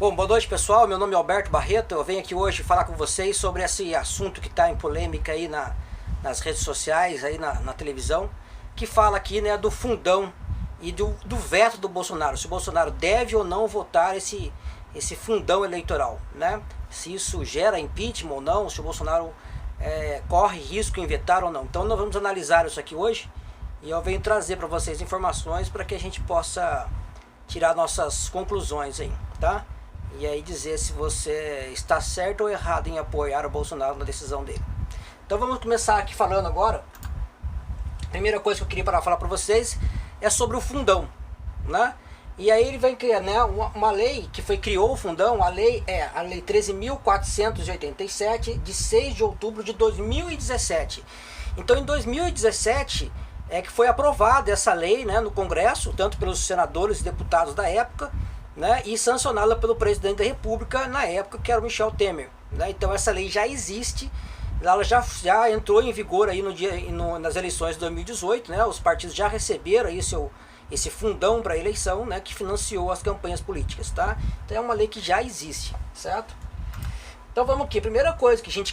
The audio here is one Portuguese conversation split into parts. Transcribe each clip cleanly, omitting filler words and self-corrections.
Bom, boa noite pessoal, meu nome é Alberto Barreto, eu venho aqui hoje falar com vocês sobre esse assunto que está em polêmica aí nas redes sociais, aí na televisão, que fala aqui, né, do fundão e do veto do Bolsonaro, se o Bolsonaro deve ou não votar esse fundão eleitoral, né? Se isso gera impeachment ou não, se o Bolsonaro corre risco em vetar ou não. Então nós vamos analisar isso aqui hoje e eu venho trazer para vocês informações para que a gente possa tirar nossas conclusões aí, tá? E aí dizer se você está certo ou errado em apoiar o Bolsonaro na decisão dele. Então vamos começar aqui falando agora. A primeira coisa que eu queria falar para vocês é sobre o fundão, né? E aí ele vem criar, né, uma lei que criou o fundão. A lei é a Lei 13.487 de 6 de outubro de 2017. Então em 2017 que foi aprovada essa lei, né, no Congresso, tanto pelos senadores e deputados da época, né, e sancionada pelo presidente da República na época, que era o Michel Temer, né? Então essa lei já existe, ela já entrou em vigor aí nas eleições de 2018, né? Os partidos já receberam aí esse fundão para eleição, né, que financiou as campanhas políticas, tá? Então é uma lei que já existe, certo? Então vamos aqui, a primeira coisa que a gente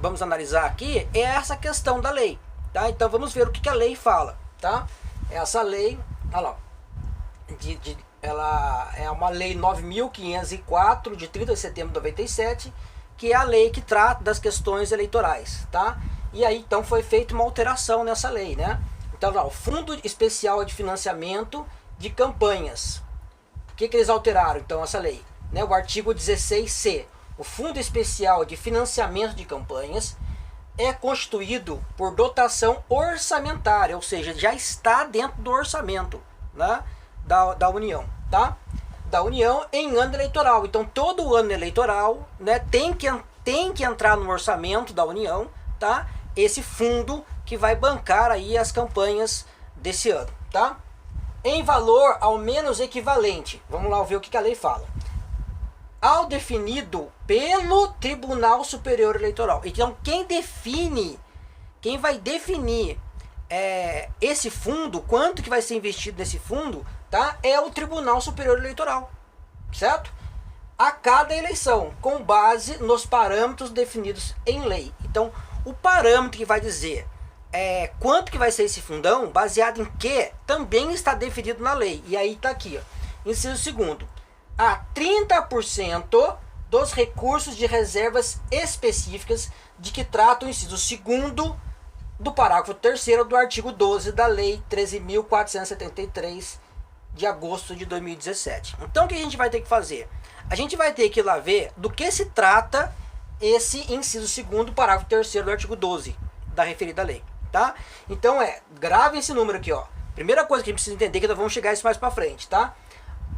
vamos analisar aqui é essa questão da lei, tá? Então vamos ver o que a lei fala, tá? Essa lei, olha lá, ela é uma lei 9.504 de 30 de setembro de 97, que é a lei que trata das questões eleitorais, tá? E aí então foi feita uma alteração nessa lei, né? Então lá, o Fundo Especial de Financiamento de Campanhas. O que eles alteraram então essa lei, né? O artigo 16C. O Fundo Especial de Financiamento de Campanhas é constituído por dotação orçamentária, ou seja, já está dentro do orçamento, né, da União, tá? Da União em ano eleitoral. Então todo ano eleitoral, né, tem que entrar no orçamento da União, tá? Esse fundo que vai bancar aí as campanhas desse ano, tá? Em valor ao menos equivalente. Vamos lá ver o que a lei fala. Ao definido pelo Tribunal Superior Eleitoral. Então quem vai definir esse fundo, quanto que vai ser investido nesse fundo, tá? É o Tribunal Superior Eleitoral, certo? A cada eleição, com base nos parâmetros definidos em lei. Então o parâmetro que vai dizer quanto que vai ser esse fundão, baseado em que, também está definido na lei. E aí está aqui, ó, inciso 2º, a 30% dos recursos de reservas específicas de que trata o inciso 2º do parágrafo 3º do artigo 12 da Lei 13.473 de agosto de 2017. Então o que a gente vai ter que fazer? A gente vai ter que ir lá ver do que se trata esse inciso 2º do parágrafo 3º do artigo 12 da referida lei, tá? Então grave esse número aqui, ó. Primeira coisa que a gente precisa entender, que nós vamos chegar isso mais para frente, tá?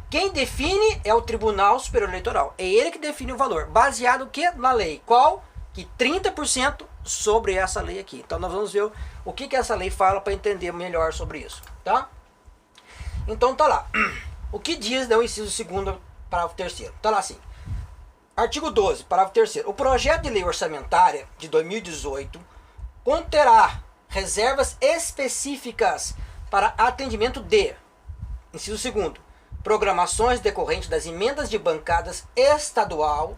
Quem define é o Tribunal Superior Eleitoral. É ele que define o valor. Baseado que na lei? Qual? Que 30% sobre essa lei aqui. Então nós vamos ver o que essa lei fala para entender melhor sobre isso, tá? Então tá lá. O que diz, né, o inciso 2º, parágrafo 3º? Tá lá assim. Artigo 12, parágrafo 3º. O projeto de lei orçamentária de 2018 conterá reservas específicas para atendimento de, inciso 2º, programações decorrentes das emendas de bancadas estadual,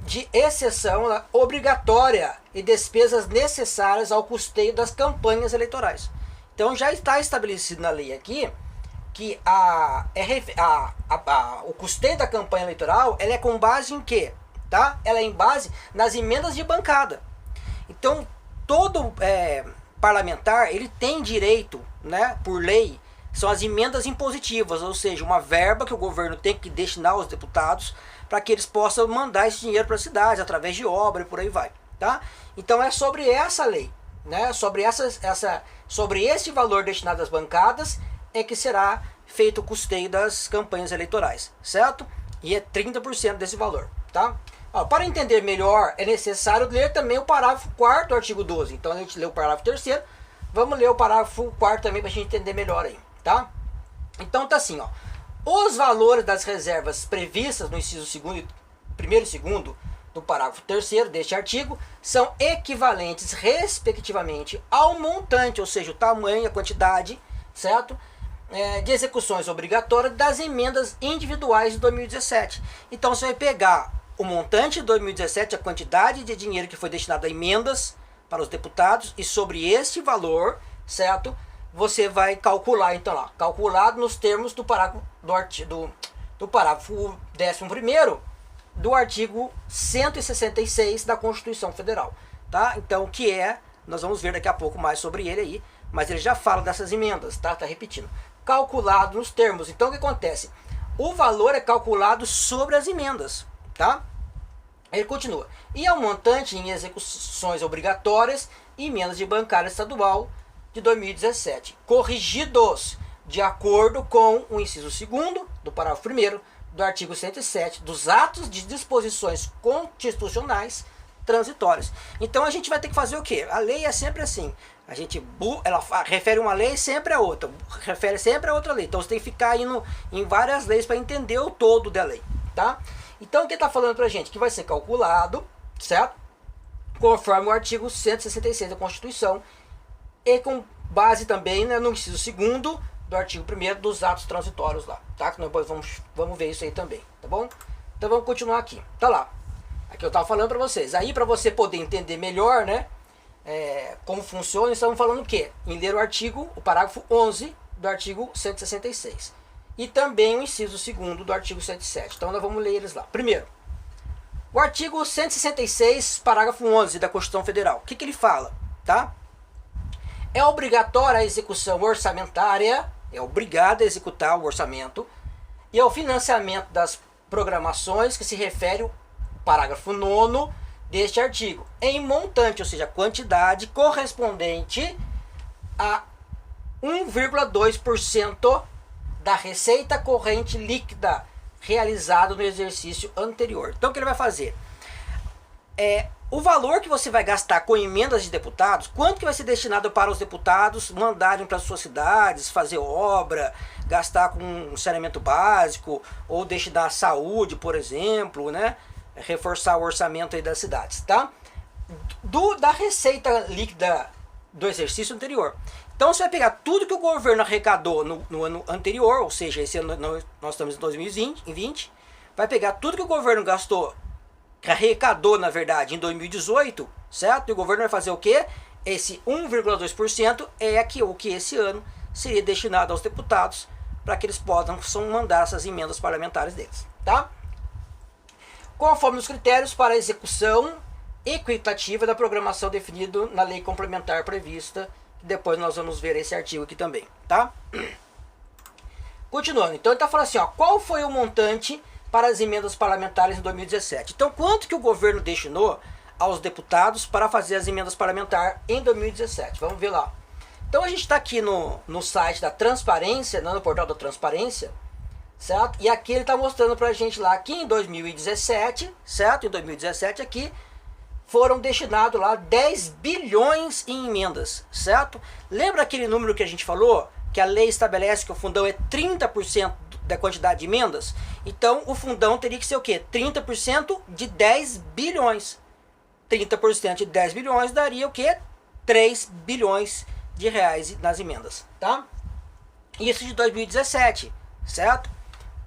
de exceção obrigatória e despesas necessárias ao custeio das campanhas eleitorais. Então já está estabelecido na lei aqui que o custeio da campanha eleitoral, ela é com base em quê? Tá? Ela é em base nas emendas de bancada. Então todo parlamentar, ele tem direito, né, por lei, são as emendas impositivas, ou seja, uma verba que o governo tem que destinar aos deputados para que eles possam mandar esse dinheiro para a cidade através de obra e por aí vai, tá? Então é sobre essa lei, né? Sobre esse valor destinado às bancadas é que será feito o custeio das campanhas eleitorais, certo? E é 30% desse valor, tá? Ó, para entender melhor, é necessário ler também o parágrafo 4º do artigo 12. Então a gente leu o parágrafo 3º, vamos ler o parágrafo 4º também para a gente entender melhor aí, tá? Então tá assim, ó. Os valores das reservas previstas no inciso 1º e 2º do parágrafo 3º deste artigo são equivalentes, respectivamente, ao montante, ou seja, o tamanho, a quantidade, certo? de execuções obrigatórias das emendas individuais de 2017. Então você vai pegar o montante de 2017, a quantidade de dinheiro que foi destinado a emendas para os deputados, e sobre este valor, certo? Você vai calcular, então lá, calculado nos termos do parágrafo do parágrafo 11º do artigo 166 da Constituição Federal, tá? Então, que nós vamos ver daqui a pouco mais sobre ele aí, mas ele já fala dessas emendas, tá? Tá repetindo. Calculado nos termos. Então, o que acontece? O valor é calculado sobre as emendas, tá? Ele continua. E é um montante em execuções obrigatórias e emendas de bancária estadual de 2017, corrigidos de acordo com o inciso 2º do parágrafo 1º do artigo 107 dos atos de disposições constitucionais transitórias. Então a gente vai ter que fazer o quê? A lei é sempre assim. Ela refere uma lei sempre a outra, refere sempre a outra lei. Então você tem que ficar indo em várias leis para entender o todo da lei, tá? Então o que está falando para a gente? Que vai ser calculado, certo? Conforme o artigo 166 da Constituição, e com base também, né, no inciso 2º do artigo 1º dos atos transitórios lá, tá? Que depois vamos ver isso aí também, tá bom? Então vamos continuar aqui, tá lá. Aqui eu estava falando para vocês. Aí para você poder entender melhor, né, como funciona, estamos falando o quê? Em ler o parágrafo 11 do artigo 166. E também o inciso 2º do artigo 107. Então nós vamos ler eles lá. Primeiro, o artigo 166, parágrafo 11 da Constituição Federal. O que ele fala, tá? É obrigatória a execução orçamentária, é obrigado a executar o orçamento, e ao financiamento das programações que se refere ao parágrafo 9º deste artigo, em montante, ou seja, quantidade correspondente a 1,2% da receita corrente líquida realizada no exercício anterior. Então o que ele vai fazer? O valor que você vai gastar com emendas de deputados, quanto que vai ser destinado para os deputados mandarem para suas cidades, fazer obra, gastar com saneamento básico, ou destinar à saúde, por exemplo, né? Reforçar o orçamento aí das cidades, tá? Da receita líquida do exercício anterior. Então você vai pegar tudo que o governo arrecadou no ano anterior, ou seja, esse ano nós estamos em 2020, vai pegar tudo que o governo gastou, que arrecadou, na verdade, em 2018, certo? E o governo vai fazer o quê? Esse 1,2% o que esse ano seria destinado aos deputados para que eles possam mandar essas emendas parlamentares deles, tá? Conforme os critérios para a execução equitativa da programação definido na lei complementar prevista, depois nós vamos ver esse artigo aqui também, tá? Continuando, então ele está falando assim, ó, qual foi o montante para as emendas parlamentares em 2017. Então, quanto que o governo destinou aos deputados para fazer as emendas parlamentares em 2017? Vamos ver lá. Então, a gente está aqui no site da Transparência, no portal da Transparência, certo? E aqui ele está mostrando para a gente lá que em 2017, certo? Em 2017 aqui, foram destinados lá 10 bilhões em emendas, certo? Lembra aquele número que a gente falou? Que a lei estabelece que o fundão é 30% da quantidade de emendas? Então o fundão teria que ser o quê? 30% de 10 bilhões. 30% de 10 bilhões daria o quê? 3 bilhões de reais nas emendas, tá? Isso de 2017, certo?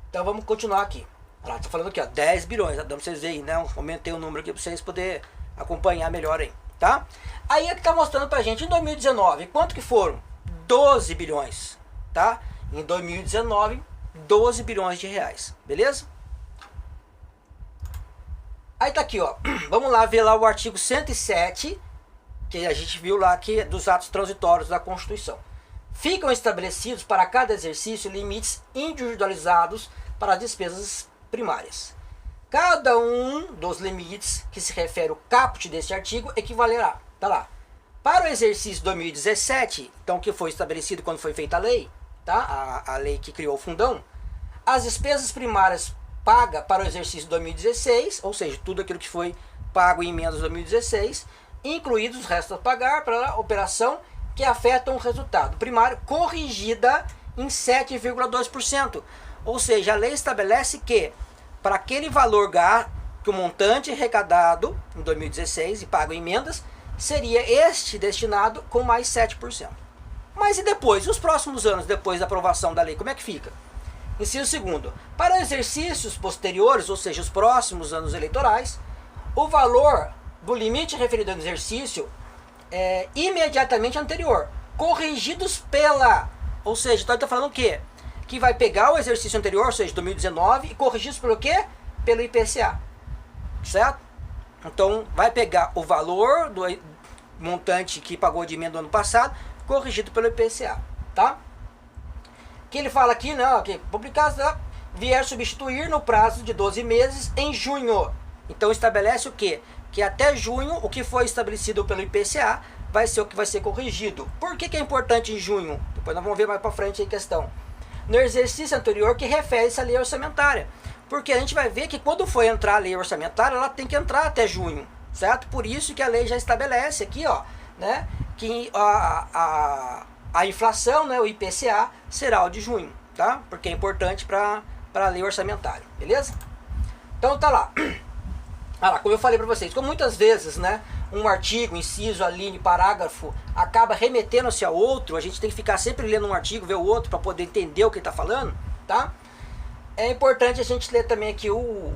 Então vamos continuar aqui. Olha lá, tá falando aqui, ó, 10 bilhões. Dá pra vocês verem, né? Eu aumentei o número aqui para vocês poderem acompanhar melhor aí, tá? Aí é que tá mostrando pra gente em 2019, quanto que foram? 12 bilhões, tá? Em 2019, 12 bilhões de reais, beleza? Aí tá aqui, ó. Vamos lá ver lá o artigo 107, que a gente viu lá que dos atos transitórios da Constituição. Ficam estabelecidos para cada exercício limites individualizados para as despesas primárias. Cada um dos limites que se refere ao caput deste artigo equivalerá, tá lá, para o exercício 2017, então que foi estabelecido quando foi feita a lei, tá? A lei que criou o fundão, as despesas primárias pagas para o exercício 2016, ou seja, tudo aquilo que foi pago em emendas 2016, incluídos os restos a pagar para a operação que afetam o resultado primário, corrigida em 7,2%. Ou seja, a lei estabelece que para aquele valor que o montante arrecadado em 2016 e pago em emendas, seria este destinado com mais 7%. Mas e depois? E os próximos anos, depois da aprovação da lei, como é que fica? Inciso segundo, para exercícios posteriores, ou seja, os próximos anos eleitorais, o valor do limite referido ao exercício é imediatamente anterior, corrigidos pela... Ou seja, então ele está falando o quê? Que vai pegar o exercício anterior, ou seja, 2019, e corrigidos pelo quê? Pelo IPCA, certo? Então, vai pegar o valor do montante que pagou de emenda do ano passado, corrigido pelo IPCA, tá? Que ele fala aqui, né, que publicado, vier substituir no prazo de 12 meses em junho. Então estabelece o quê? Que até junho o que foi estabelecido pelo IPCA vai ser o que vai ser corrigido. Por que é importante em junho? Depois nós vamos ver mais para frente a questão. No exercício anterior que refere-se à lei orçamentária. Porque a gente vai ver que quando for entrar a lei orçamentária, ela tem que entrar até junho, certo? Por isso que a lei já estabelece aqui, ó, né, que a inflação, né, o IPCA, será o de junho, tá? Porque é importante para a lei orçamentária, beleza? Então tá lá. Ah lá, como eu falei para vocês, como muitas vezes, né, um artigo, inciso, alínea, parágrafo, acaba remetendo-se a outro, a gente tem que ficar sempre lendo um artigo, ver o outro, para poder entender o que ele está falando, tá? É importante a gente ler também aqui o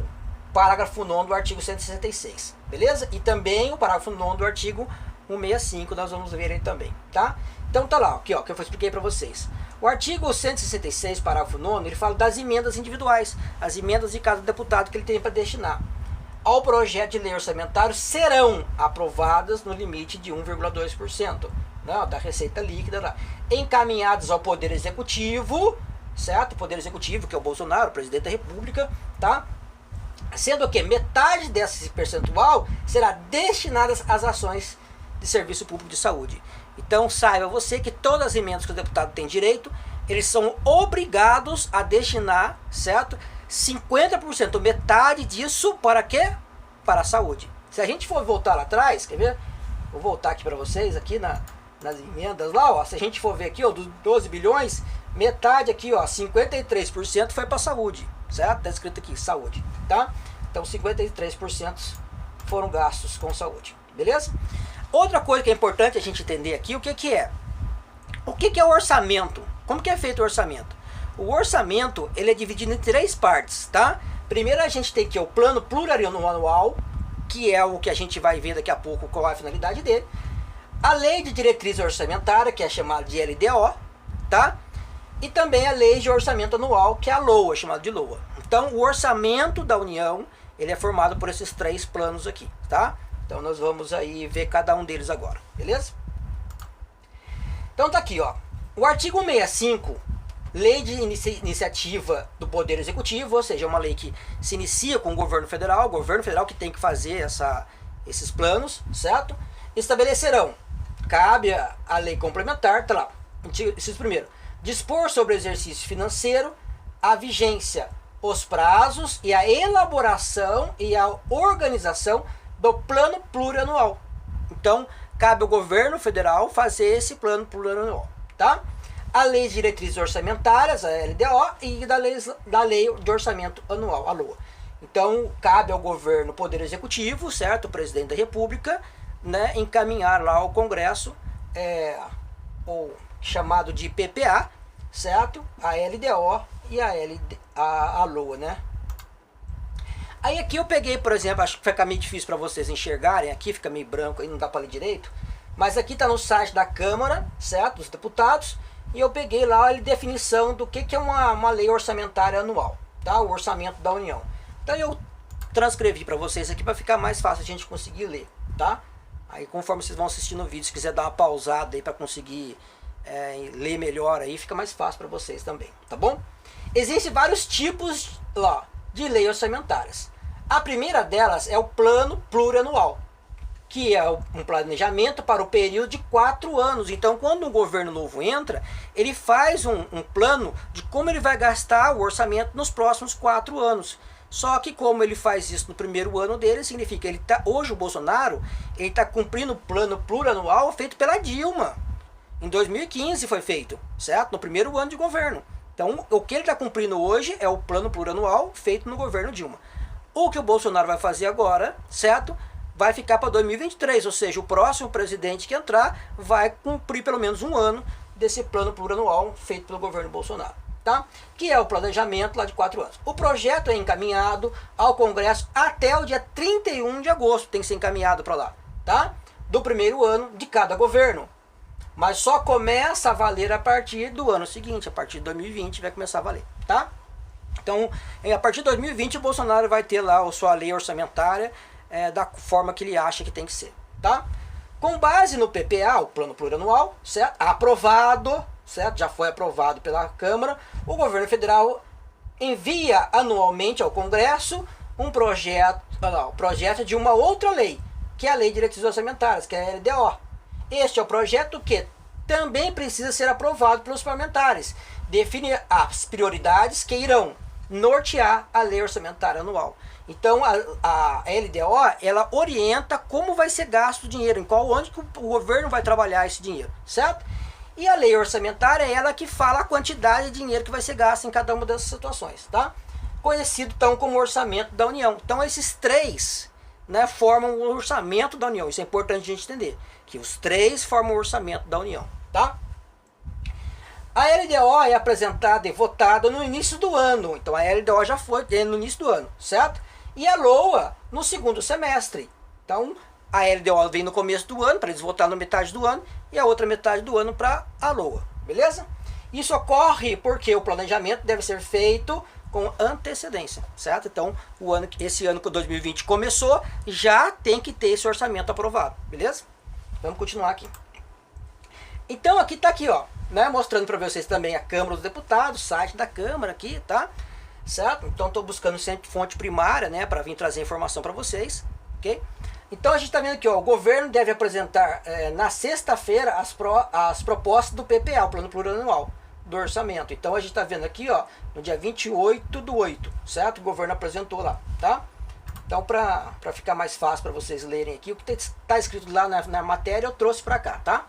parágrafo 9º do artigo 166, beleza? E também o parágrafo 9º do artigo 165, nós vamos ver ele também, tá? Então tá lá, aqui ó, que eu expliquei para vocês. O artigo 166, parágrafo 9º, ele fala das emendas individuais, as emendas de cada deputado que ele tem para destinar ao projeto de lei orçamentário serão aprovadas no limite de 1,2%, né, da receita líquida, encaminhadas ao Poder Executivo, certo? O Poder Executivo, que é o Bolsonaro, o presidente da República, tá? Sendo que metade desse percentual será destinada às ações de serviço público de saúde. Então saiba você que todas as emendas que o deputado tem direito, eles são obrigados a destinar, certo? 50%, metade disso para quê? Para a saúde. Se a gente for voltar lá atrás, quer ver? Vou voltar aqui para vocês, aqui nas emendas lá, ó. Se a gente for ver aqui, ó, dos 12 bilhões, metade aqui, ó, 53% foi para a saúde, certo? Tá escrito aqui, saúde, tá? Então 53% foram gastos com saúde, beleza? Outra coisa que é importante a gente entender aqui, o que é? O que é o orçamento? Como que é feito o orçamento? O orçamento, ele é dividido em 3 partes, tá? Primeiro a gente tem aqui o plano plurianual, que é o que a gente vai ver daqui a pouco qual é a finalidade dele. A lei de diretriz orçamentária, que é chamada de LDO, tá? E também a lei de orçamento anual, que é a LOA, chamada de LOA. Então o orçamento da União, ele é formado por esses 3 planos aqui, tá? Então nós vamos aí ver cada um deles agora, beleza? Então tá aqui, ó. O artigo 165, lei de iniciativa do Poder Executivo, ou seja, é uma lei que se inicia com o governo federal que tem que fazer esses planos, certo? Estabelecerão, cabe a lei complementar, tá lá, inciso primeiro, dispor sobre o exercício financeiro, a vigência, os prazos e a elaboração e a organização do plano plurianual. Então, cabe ao governo federal fazer esse plano plurianual, tá? A lei de diretrizes orçamentárias, a LDO, e da lei de orçamento anual, a LOA. Então, cabe ao governo, Poder Executivo, certo? O presidente da República, né, encaminhar lá ao Congresso, o chamado de PPA, certo? A LDO e a LOA, né? Aí aqui eu peguei, por exemplo, acho que vai ficar meio difícil para vocês enxergarem, aqui fica meio branco, aí não dá para ler direito, mas aqui está no site da Câmara, certo? Dos deputados, e eu peguei lá a definição do que é uma lei orçamentária anual, tá? O orçamento da União. Então eu transcrevi para vocês aqui para ficar mais fácil a gente conseguir ler, tá? Aí conforme vocês vão assistindo o vídeo, se quiser dar uma pausada aí para conseguir ler melhor aí, fica mais fácil para vocês também, tá bom? Existem vários tipos lá de leis orçamentárias. A primeira delas é o plano plurianual, que é um planejamento para o período de 4 anos. Então, quando um governo novo entra, ele faz um plano de como ele vai gastar o orçamento nos próximos 4 anos. Só que como ele faz isso no primeiro ano dele, significa que hoje o Bolsonaro está cumprindo o plano plurianual feito pela Dilma. Em 2015 foi feito, certo? No primeiro ano de governo. Então, o que ele está cumprindo hoje é o plano plurianual feito no governo Dilma. O que o Bolsonaro vai fazer agora, certo? Vai ficar para 2023, ou seja, o próximo presidente que entrar vai cumprir pelo menos um ano desse plano plurianual feito pelo governo Bolsonaro, tá? Que é o planejamento lá de 4 anos. O projeto é encaminhado ao Congresso até o dia 31 de agosto, tem que ser encaminhado para lá, tá? Do primeiro ano de cada governo. Mas só começa a valer a partir do ano seguinte, a partir de 2020 vai começar a valer, tá? Então, a partir de 2020 o Bolsonaro vai ter lá a sua lei orçamentária da forma que ele acha que tem que ser, tá? Com base no PPA, o Plano Plurianual, certo? Aprovado, certo? Já foi aprovado pela Câmara, o governo federal envia anualmente ao Congresso um projeto de uma outra lei, que é a Lei de Diretrizes Orçamentárias, que é a LDO. Este é o projeto que também precisa ser aprovado pelos parlamentares. Define as prioridades que irão nortear a lei orçamentária anual. Então a LDO, ela orienta como vai ser gasto o dinheiro, em qual ano que o governo vai trabalhar esse dinheiro, certo? E a lei orçamentária é ela que fala a quantidade de dinheiro que vai ser gasto em cada uma dessas situações, tá? Conhecido então como orçamento da União. Então esses três, né, formam o orçamento da União. Isso é importante a gente entender, que os três formam o orçamento da União, tá? A LDO é apresentada e votada no início do ano. Então a LDO já foi no início do ano, certo? E a LOA no segundo semestre. Então a LDO vem no começo do ano, para eles votarem na metade do ano, e a outra metade do ano para a LOA, beleza? Isso ocorre porque o planejamento deve ser feito com antecedência, certo? Então esse ano que o 2020 começou, já tem que ter esse orçamento aprovado, beleza? Vamos continuar aqui. Então aqui tá aqui, ó, né, mostrando para vocês também a Câmara dos Deputados, site da Câmara aqui, tá? Certo? Então estou buscando sempre fonte primária, né, para vir trazer informação para vocês, ok? Então a gente está vendo aqui, ó, o governo deve apresentar na sexta-feira as propostas do PPA, o Plano Plurianual do Orçamento. Então a gente está vendo aqui, ó, no dia 28/8, certo? O governo apresentou lá, tá? Então para ficar mais fácil para vocês lerem aqui, o que está escrito lá na matéria eu trouxe para cá, tá?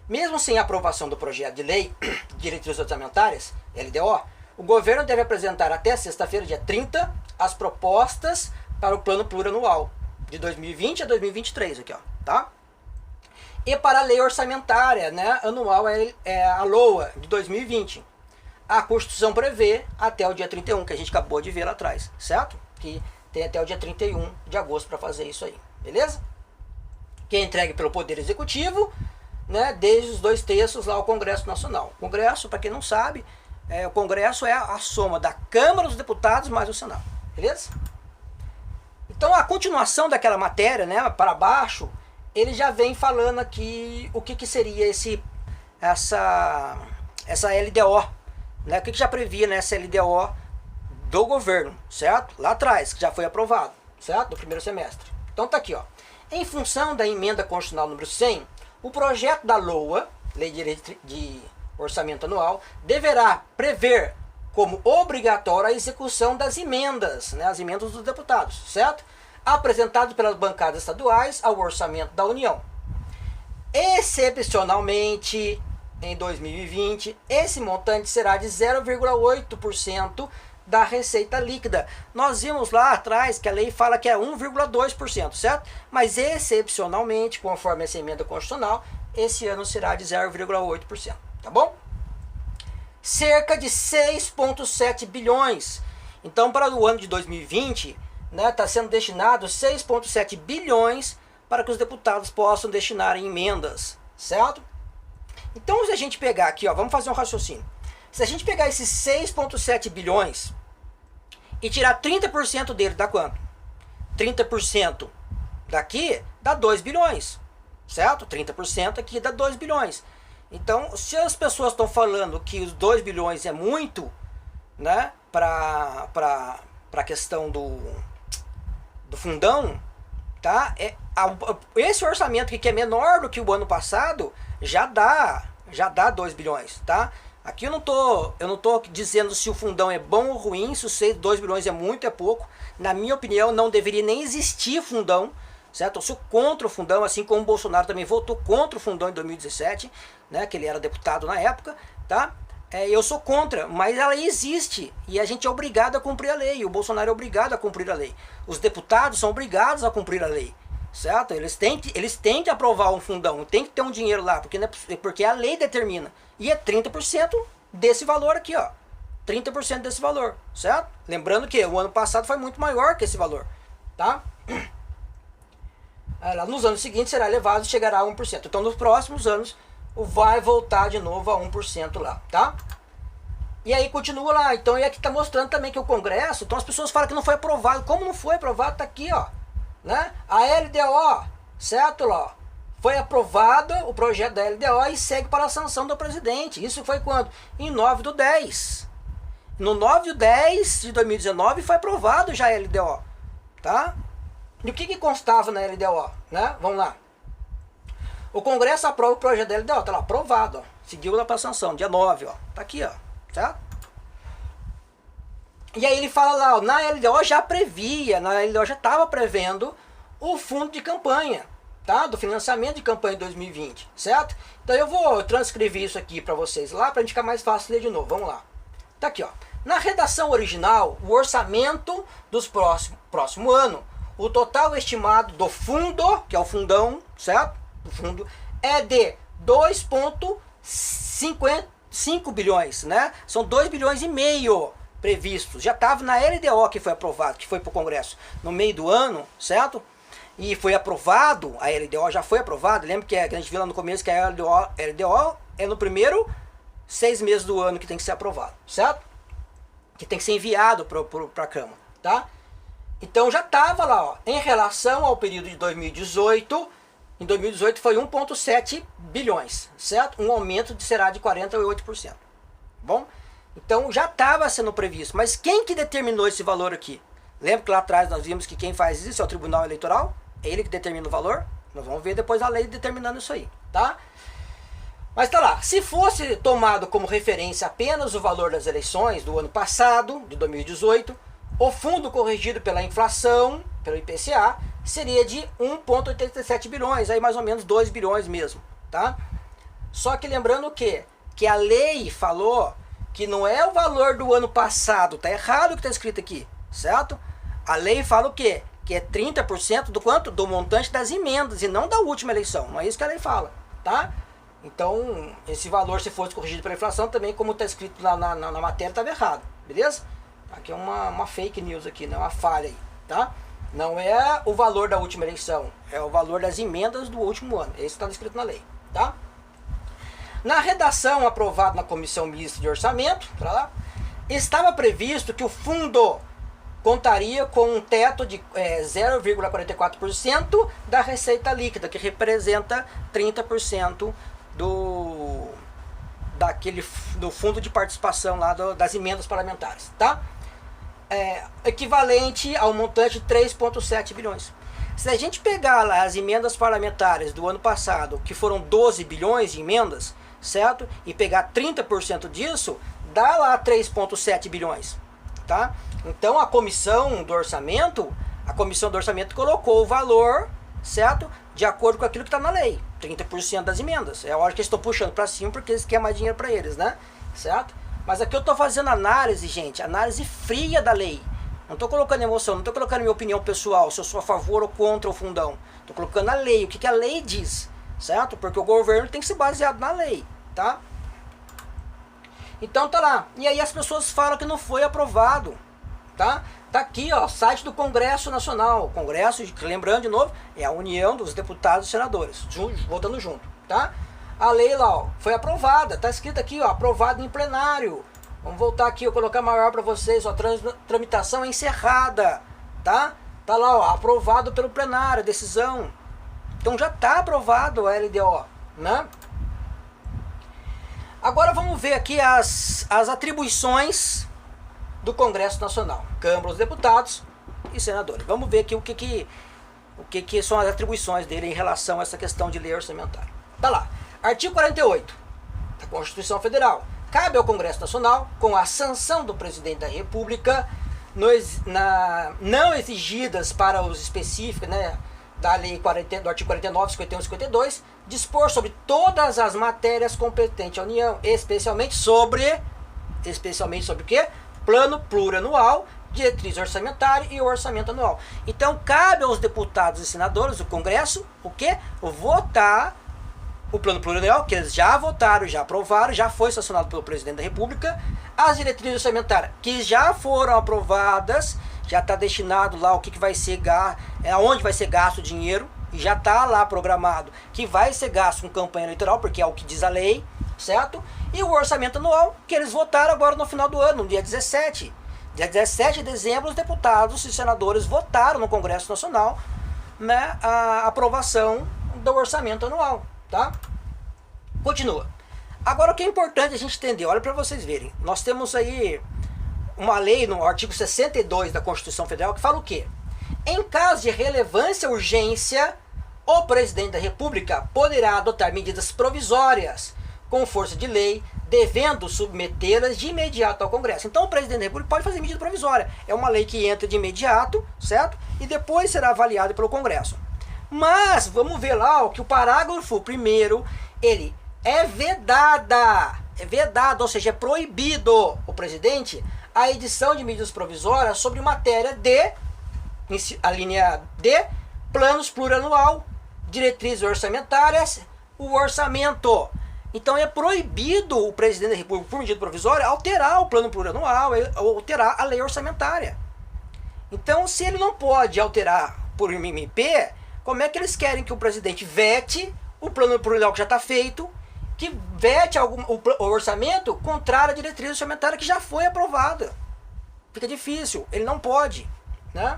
Mesmo sem a aprovação do projeto de lei de diretrizes orçamentárias, LDO, o governo deve apresentar até sexta-feira, dia 30, as propostas para o plano plurianual de 2020 a 2023, aqui, ó, tá? E para a lei orçamentária, né, anual, a LOA de 2020. A Constituição prevê até o dia 31, que a gente acabou de ver lá atrás, certo? Que tem até o dia 31 de agosto para fazer isso aí, beleza? Que é entregue pelo Poder Executivo, né, desde os 2/3 lá ao Congresso Nacional. O Congresso, para quem não sabe, o Congresso é a soma da Câmara dos Deputados mais o Senado, beleza? Então a continuação daquela matéria, né, para baixo, ele já vem falando aqui o que seria essa LDO, né, o que já previa nessa LDO do governo, certo? Lá atrás, que já foi aprovado, certo? Do primeiro semestre. Então tá aqui, ó. Em função da emenda constitucional número 100, o projeto da LOA, Lei de Orçamento Anual, deverá prever como obrigatória a execução das emendas, né, as emendas dos deputados, certo? Apresentadas pelas bancadas estaduais ao orçamento da União. Excepcionalmente, em 2020, esse montante será de 0,8% da receita líquida. Nós vimos lá atrás que a lei fala que é 1,2%, certo? Mas excepcionalmente, conforme essa emenda constitucional, esse ano será de 0,8%, tá bom? Cerca de 6,7 bilhões. Então, para o ano de 2020, né, está sendo destinado 6,7 bilhões para que os deputados possam destinar em emendas, certo? Então, se a gente pegar aqui, ó, vamos fazer um raciocínio. Se a gente pegar esses 6,7 bilhões e tirar 30% dele, dá quanto? 30% daqui dá 2 bilhões, certo? 30% aqui dá 2 bilhões. Então, se as pessoas estão falando que os 2 bilhões é muito, né, para a questão do fundão, tá? Esse orçamento que é menor do que o ano passado já dá 2 bilhões, tá? Aqui eu não tô dizendo se o fundão é bom ou ruim, se os 2 bilhões é muito ou é pouco. Na minha opinião, não deveria nem existir fundão, certo? Eu sou contra o fundão, assim como o Bolsonaro também votou contra o fundão em 2017, né? Que ele era deputado na época, tá? Eu sou contra, mas ela existe e a gente é obrigado a cumprir a lei. O Bolsonaro é obrigado a cumprir a lei. Os deputados são obrigados a cumprir a lei. certo? Eles têm que aprovar um fundão, tem que ter um dinheiro lá, porque a lei determina. E é 30% desse valor aqui, ó. 30% desse valor, certo? Lembrando que o ano passado foi muito maior que esse valor, tá? Nos anos seguintes será elevado e chegará a 1%. Então, nos próximos anos, vai voltar de novo a 1% lá, tá? E aí continua lá. Então, e aqui está mostrando também que o Congresso, então as pessoas falam que não foi aprovado. Como não foi aprovado? Está aqui, ó. Né? A LDO, certo? Lá, foi aprovado o projeto da LDO e segue para a sanção do presidente. Isso foi quando? Em 9/10. No 9/10 de 2019 foi aprovado já a LDO, tá? E o que constava na LDO, né? Vamos lá. O Congresso aprova o projeto da LDO, tá lá, aprovado, ó. Seguiu lá para a sanção, dia 9, ó. Tá aqui, ó, certo? E aí ele fala lá, ó, na LDO já estava prevendo o fundo de campanha, tá? Do financiamento de campanha de 2020, certo? Então eu vou transcrever isso aqui para vocês lá, para a gente ficar mais fácil ler de novo. Vamos lá. Tá aqui, ó. Na redação original, o orçamento dos próximo ano, o total estimado do fundo, que é o fundão, certo? O fundo é de 2,55 bilhões, né? São 2,5 bilhões previstos. Já estava na LDO que foi aprovado, que foi para o Congresso no meio do ano, certo? E foi aprovado, a LDO já foi aprovada. Lembra que a gente viu lá no começo que a LDO é no primeiro 6 meses do ano que tem que ser aprovado, certo? Que tem que ser enviado para a Câmara, tá? Então já estava lá, ó, em relação ao período de 2018, em 2018 foi 1,7 bilhões, certo? Um aumento será de 48%. Bom, então já estava sendo previsto, mas quem que determinou esse valor aqui? Lembra que lá atrás nós vimos que quem faz isso é o Tribunal Eleitoral? É ele que determina o valor? Nós vamos ver depois a lei determinando isso aí, tá? Mas tá lá, se fosse tomado como referência apenas o valor das eleições do ano passado, de 2018, o fundo corrigido pela inflação, pelo IPCA, seria de 1,87 bilhões, aí mais ou menos 2 bilhões mesmo, tá? Só que lembrando o quê? Que a lei falou que não é o valor do ano passado, tá errado o que está escrito aqui, certo? A lei fala o quê? Que é 30% do quanto? Do montante das emendas e não da última eleição, não é isso que a lei fala, tá? Então, esse valor, se fosse corrigido pela inflação, também, como está escrito na matéria, estava errado, beleza? Aqui é uma fake news aqui, né? Uma falha aí, tá? Não é o valor da última eleição, é o valor das emendas do último ano. Esse está escrito na lei, tá? Na redação aprovada na Comissão Mista de Orçamento, pra lá, estava previsto que o fundo contaria com um teto de 0,44% da receita líquida, que representa 30% do fundo de participação lá das emendas parlamentares, tá? Equivalente ao montante de 3,7 bilhões. Se a gente pegar lá as emendas parlamentares do ano passado, que foram 12 bilhões de emendas, certo? E pegar 30% disso, dá lá 3,7 bilhões, tá? Então a comissão do orçamento colocou o valor, certo? De acordo com aquilo que está na lei, 30% das emendas. É a hora que eles estão puxando para cima porque eles querem mais dinheiro para eles, né? Certo? Mas aqui eu estou fazendo análise, gente, análise fria da lei. Não estou colocando emoção, não estou colocando minha opinião pessoal, se eu sou a favor ou contra o fundão. Estou colocando a lei, o que a lei diz, certo? Porque o governo tem que ser baseado na lei, tá? Então tá lá. E aí as pessoas falam que não foi aprovado, tá? Tá aqui, ó, site do Congresso Nacional. O Congresso, lembrando de novo, é a união dos deputados e senadores, votando junto, tá? A lei lá, ó, foi aprovada, tá escrito aqui, ó, aprovado em plenário. Vamos voltar aqui, eu colocar maior para vocês, ó, tramitação encerrada, tá? Tá lá, ó, aprovado pelo plenário, decisão. Então já tá aprovado a LDO, né? Agora vamos ver aqui as atribuições do Congresso Nacional, Câmara dos Deputados e Senadores. Vamos ver aqui o que são as atribuições dele em relação a essa questão de lei orçamentária. Tá lá, artigo 48 da Constituição Federal. Cabe ao Congresso Nacional, com a sanção do Presidente da República, não exigidas para os específicos, né, da lei do artigo 49, 51 e 52, dispor sobre todas as matérias competentes à União, especialmente sobre o quê? Plano plurianual diretriz orçamentária e o orçamento anual. Então cabe aos deputados e senadores do Congresso o quê? Votar o plano plurianual, que eles já votaram, já aprovaram, já foi sancionado pelo presidente da República, as diretrizes orçamentárias que já foram aprovadas, já está destinado lá o que vai ser gasto, onde vai ser gasto o dinheiro, e já está lá programado que vai ser gasto com campanha eleitoral, porque é o que diz a lei, certo? E o orçamento anual, que eles votaram agora no final do ano, no dia 17. Dia 17 de dezembro, os deputados e senadores votaram no Congresso Nacional, né, a aprovação do orçamento anual, tá? Continua. Agora o que é importante a gente entender, olha para vocês verem, nós temos aí uma lei no artigo 62 da Constituição Federal que fala o quê? Em caso de relevância ou urgência, o presidente da República poderá adotar medidas provisórias com força de lei, devendo submetê-las de imediato ao Congresso. Então o presidente da República pode fazer medida provisória. É uma lei que entra de imediato, certo? E depois será avaliada pelo Congresso. Mas vamos ver lá ó, que o parágrafo 1º, ele é vedado, ou seja, é proibido o presidente a edição de medidas provisórias sobre matéria de, a linha D, planos plurianual, diretrizes orçamentárias, o orçamento. Então é proibido o presidente da República, por medida provisória, alterar o plano plurianual, alterar a lei orçamentária. Então, se ele não pode alterar por MP, como é que eles querem que o presidente vete o plano plurianual que já está feito, que vete o orçamento contrário à diretriz orçamentária que já foi aprovada? Fica difícil, ele não pode, né?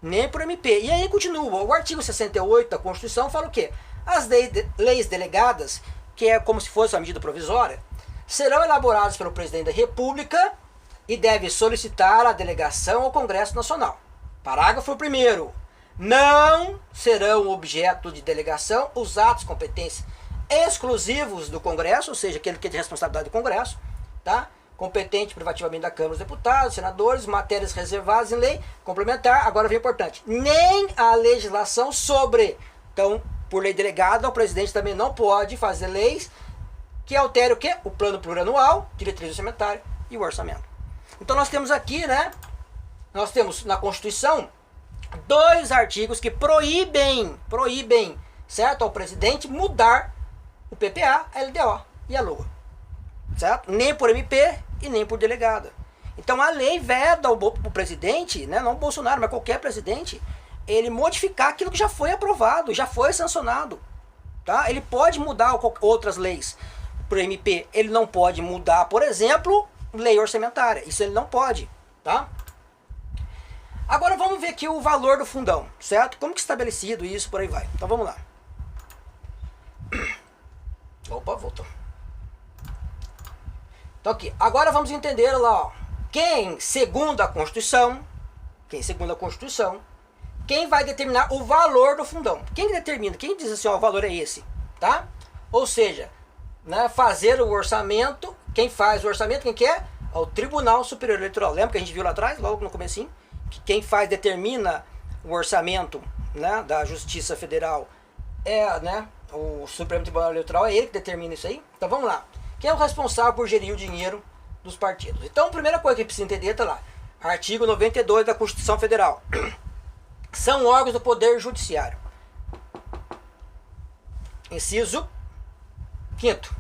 Nem por MP. E aí continua, o artigo 68 da Constituição fala o quê? As leis delegadas, que é como se fosse uma medida provisória, serão elaboradas pelo presidente da República e deve solicitar a delegação ao Congresso Nacional. Parágrafo 1º. Não serão objeto de delegação os atos de competência exclusivos do Congresso, ou seja, aquele que é de responsabilidade do Congresso, tá? Competente privativamente da Câmara dos Deputados, senadores, matérias reservadas em lei complementar. Agora vem importante, nem a legislação sobre. Então, por lei delegada, o presidente também não pode fazer leis que alterem o quê? O plano plurianual, diretriz orçamentária e o orçamento. Então nós temos aqui, né? Nós temos na Constituição 2 artigos que proíbem, certo? Ao presidente mudar o PPA, a LDO e a LOA, certo? Nem por MP e nem por delegada. Então a lei veda o presidente, né? Não o Bolsonaro, mas qualquer presidente, ele modificar aquilo que já foi aprovado, já foi sancionado, tá? Ele pode mudar outras leis por MP, ele não pode mudar, por exemplo, lei orçamentária, isso ele não pode, tá? Agora vamos ver aqui o valor do fundão, certo? Como que é estabelecido isso, por aí vai. Então vamos lá. Opa, voltou. Então aqui, agora vamos entender lá, ó, quem segundo a Constituição, quem vai determinar o valor do fundão? Quem determina? Quem diz assim, ó, o valor é esse, tá? Ou seja, né, fazer o orçamento, quem faz o orçamento, quem que é? É o Tribunal Superior Eleitoral. Lembra que a gente viu lá atrás, logo no comecinho, que quem faz, determina o orçamento, né, da Justiça Federal é, né, o Supremo Tribunal Eleitoral, é ele que determina isso aí. Então vamos lá. Quem é o responsável por gerir o dinheiro dos partidos? Então a primeira coisa que precisa entender está lá. Artigo 92 da Constituição Federal. São órgãos do Poder Judiciário. Inciso 5º.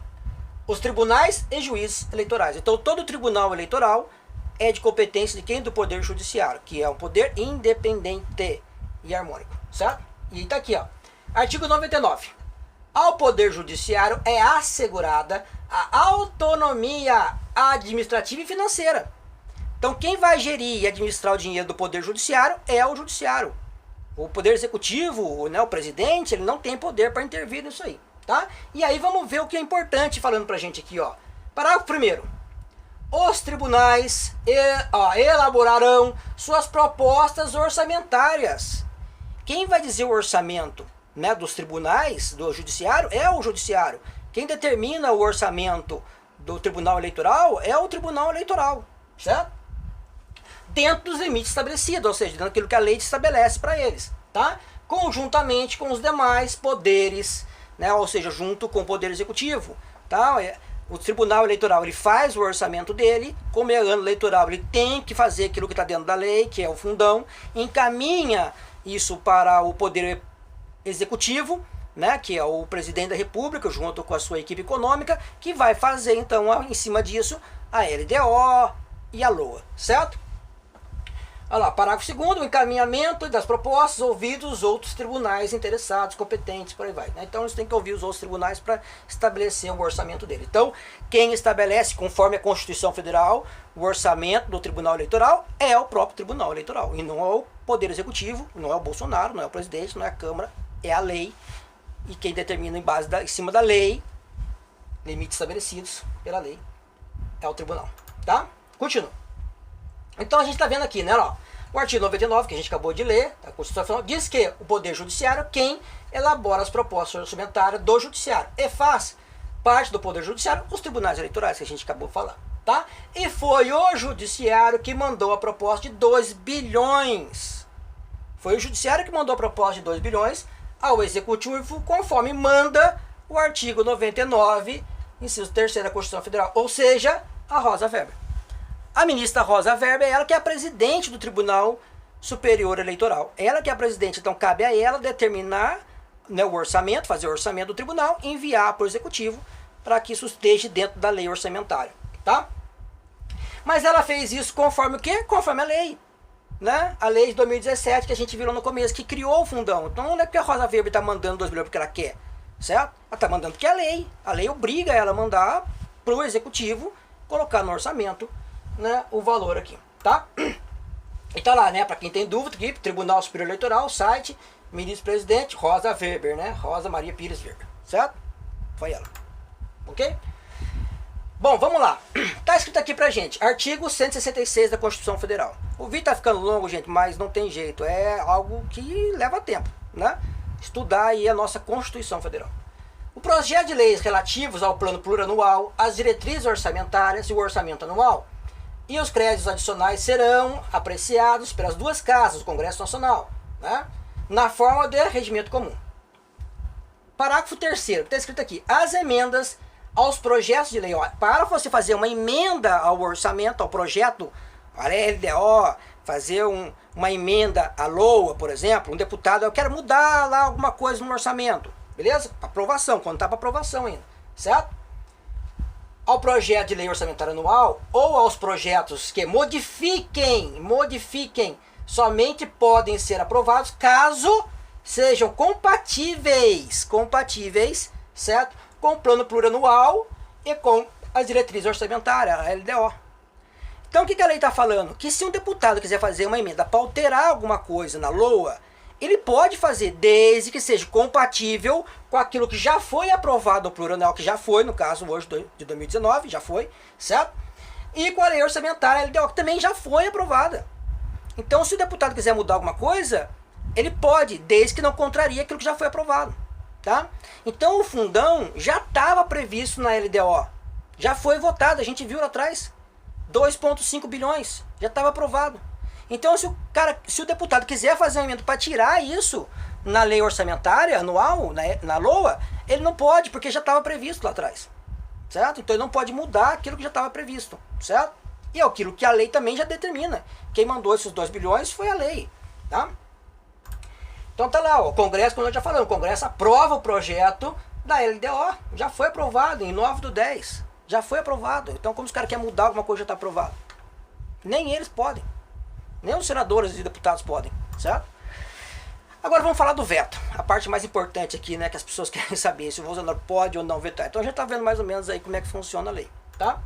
Os tribunais e juízes eleitorais. Então todo tribunal eleitoral é de competência de quem? Do Poder Judiciário, que é um poder independente e harmônico, certo? E tá aqui, ó. Artigo 99. Ao Poder Judiciário é assegurada a autonomia administrativa e financeira. Então quem vai gerir e administrar o dinheiro do Poder Judiciário é o Judiciário. O Poder Executivo, né, o presidente, ele não tem poder para intervir nisso aí, tá? E aí vamos ver o que é importante falando pra gente aqui, ó. Parágrafo 1º. Os tribunais elaborarão suas propostas orçamentárias. Quem vai dizer o orçamento, né, dos tribunais, do judiciário, é o judiciário. Quem determina o orçamento do Tribunal Eleitoral é o Tribunal Eleitoral, certo? Dentro dos limites estabelecidos, ou seja, dentro daquilo que a lei estabelece para eles, tá? Conjuntamente com os demais poderes, né, ou seja, junto com o Poder Executivo, tá? O Tribunal Eleitoral ele faz o orçamento dele, como é ano eleitoral, ele tem que fazer aquilo que está dentro da lei, que é o fundão, encaminha isso para o Poder Executivo, né, que é o presidente da República, junto com a sua equipe econômica, que vai fazer, então, em cima disso, a LDO e a LOA, certo? Olha lá, parágrafo 2º, o encaminhamento das propostas ouvidos os outros tribunais interessados, competentes, por aí vai. Né? Então, eles têm que ouvir os outros tribunais para estabelecer o orçamento dele. Então, quem estabelece, conforme a Constituição Federal, o orçamento do Tribunal Eleitoral é o próprio Tribunal Eleitoral. E não é o Poder Executivo, não é o Bolsonaro, não é o presidente, não é a Câmara, é a lei. E quem determina em cima da lei, limites estabelecidos pela lei, é o tribunal. Tá? Continua. Então a gente está vendo aqui, né? Ó, o artigo 99, que a gente acabou de ler, da Constituição Federal, diz que o Poder Judiciário quem elabora as propostas orçamentárias do Judiciário. E faz parte do Poder Judiciário os tribunais eleitorais, que a gente acabou de falar. Tá? E foi o Judiciário que mandou a proposta de 2 bilhões. Foi o Judiciário que mandou a proposta de 2 bilhões ao Executivo, conforme manda o artigo 99, inciso 3º da Constituição Federal, ou seja, a Rosa Weber. A ministra Rosa Weber é ela que é a presidente do Tribunal Superior Eleitoral. Ela que é a presidente, então cabe a ela determinar, né, o orçamento, fazer o orçamento do tribunal, enviar para o Executivo para que isso esteja dentro da lei orçamentária. Tá? Mas ela fez isso conforme o quê? Conforme a lei. Né? A lei de 2017 que a gente viu lá no começo, que criou o fundão. Então não é porque a Rosa Weber está mandando 2 bilhões porque ela quer. Certo? Ela está mandando porque é a lei. A lei obriga ela a mandar para o Executivo colocar no orçamento, né, o valor aqui, tá? E tá lá, né, para quem tem dúvida aqui, Tribunal Superior Eleitoral, site, ministro-presidente, Rosa Weber, né, Rosa Maria Pires Weber, certo? Foi ela, ok? Bom, vamos lá, tá escrito aqui pra gente, artigo 166 da Constituição Federal. O vídeo tá ficando longo, gente, mas não tem jeito, é algo que leva tempo, né? Estudar aí a nossa Constituição Federal. O projeto de leis relativos ao plano plurianual, as diretrizes orçamentárias e o orçamento anual e os créditos adicionais serão apreciados pelas 2 casas do Congresso Nacional, né, na forma de regimento comum. Parágrafo 3º, está escrito aqui, as emendas aos projetos de lei. Ó, para você fazer uma emenda ao orçamento, ao projeto, a LDO, fazer uma emenda à LOA, por exemplo, um deputado, eu quero mudar lá alguma coisa no orçamento, beleza? Aprovação, quando está para aprovação ainda, certo? Ao projeto de lei orçamentária anual ou aos projetos que modifiquem, somente podem ser aprovados caso sejam compatíveis, certo? Com o plano plurianual e com as diretrizes orçamentárias, a LDO. Então o que a lei está falando? Que se um deputado quiser fazer uma emenda para alterar alguma coisa na LOA, ele pode fazer desde que seja compatível com aquilo que já foi aprovado no plurianual, que já foi, no caso hoje de 2019, já foi, certo? E com a lei orçamentária, a LDO, que também já foi aprovada. Então, se o deputado quiser mudar alguma coisa, ele pode, desde que não contraria aquilo que já foi aprovado, tá? Então, o fundão já estava previsto na LDO, já foi votado, a gente viu lá atrás, 2,5 bilhões, já estava aprovado. Então, se o deputado quiser fazer um emenda para tirar isso na lei orçamentária anual, na LOA, ele não pode, porque já estava previsto lá atrás, certo? Então, ele não pode mudar aquilo que já estava previsto, certo? E é aquilo que a lei também já determina. Quem mandou esses 2 bilhões foi a lei, tá? Então, tá lá, ó, o Congresso, como eu já falei, o Congresso aprova o projeto da LDO, já foi aprovado em 9/10, já foi aprovado. Então, como os caras querem mudar alguma coisa, já está aprovado. Nem eles podem. Nem os senadores e deputados podem, certo? Agora vamos falar do veto. A parte mais importante aqui, né, que as pessoas querem saber se o Bolsonaro pode ou não vetar. Então a gente está vendo mais ou menos aí como é que funciona a lei, tá?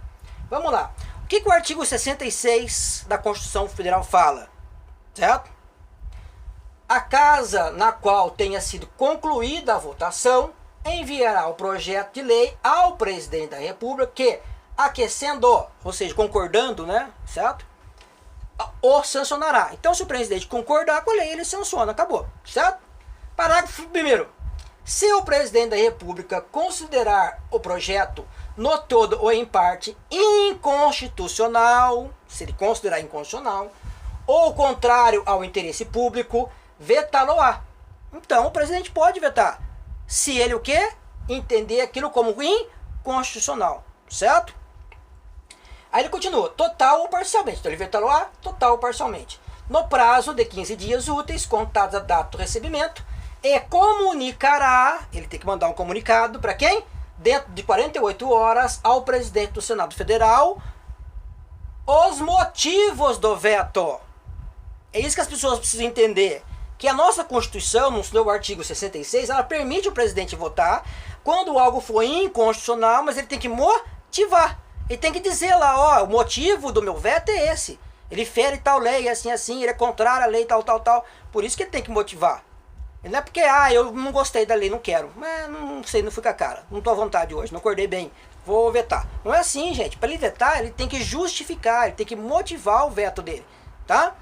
Vamos lá. O que o artigo 66 da Constituição Federal fala, certo? A casa na qual tenha sido concluída a votação enviará o projeto de lei ao presidente da República que, aquecendo, ou seja, concordando, né, certo? O sancionará. Então, se o presidente concordar com a lei, ele sanciona, acabou, certo? Parágrafo 1º. Se o presidente da República considerar o projeto no todo ou em parte inconstitucional, se ele considerar inconstitucional, ou contrário ao interesse público, vetá-lo-á. Então, o presidente pode vetar, se ele o quê? Entender aquilo como inconstitucional. certo? Aí ele continua, total ou parcialmente. Então ele veta lá, total ou parcialmente. No prazo de 15 dias úteis, contados a data do recebimento, e comunicará, ele tem que mandar um comunicado para quem? Dentro de 48 horas ao presidente do Senado Federal, os motivos do veto. É isso que as pessoas precisam entender. Que a nossa Constituição, no seu artigo 66, ela permite o presidente votar quando algo for inconstitucional, mas ele tem que motivar. Ele tem que dizer lá, ó, o motivo do meu veto é esse. Ele fere tal lei, assim, assim, ele é contrário à lei, tal, tal, tal. Por isso que ele tem que motivar. Ele não é porque, eu não gostei da lei, não quero. Mas não sei, não fui com a cara. Não tô à vontade hoje, não acordei bem. Vou vetar. Não é assim, gente. Para ele vetar, ele tem que justificar, ele tem que motivar o veto dele, tá?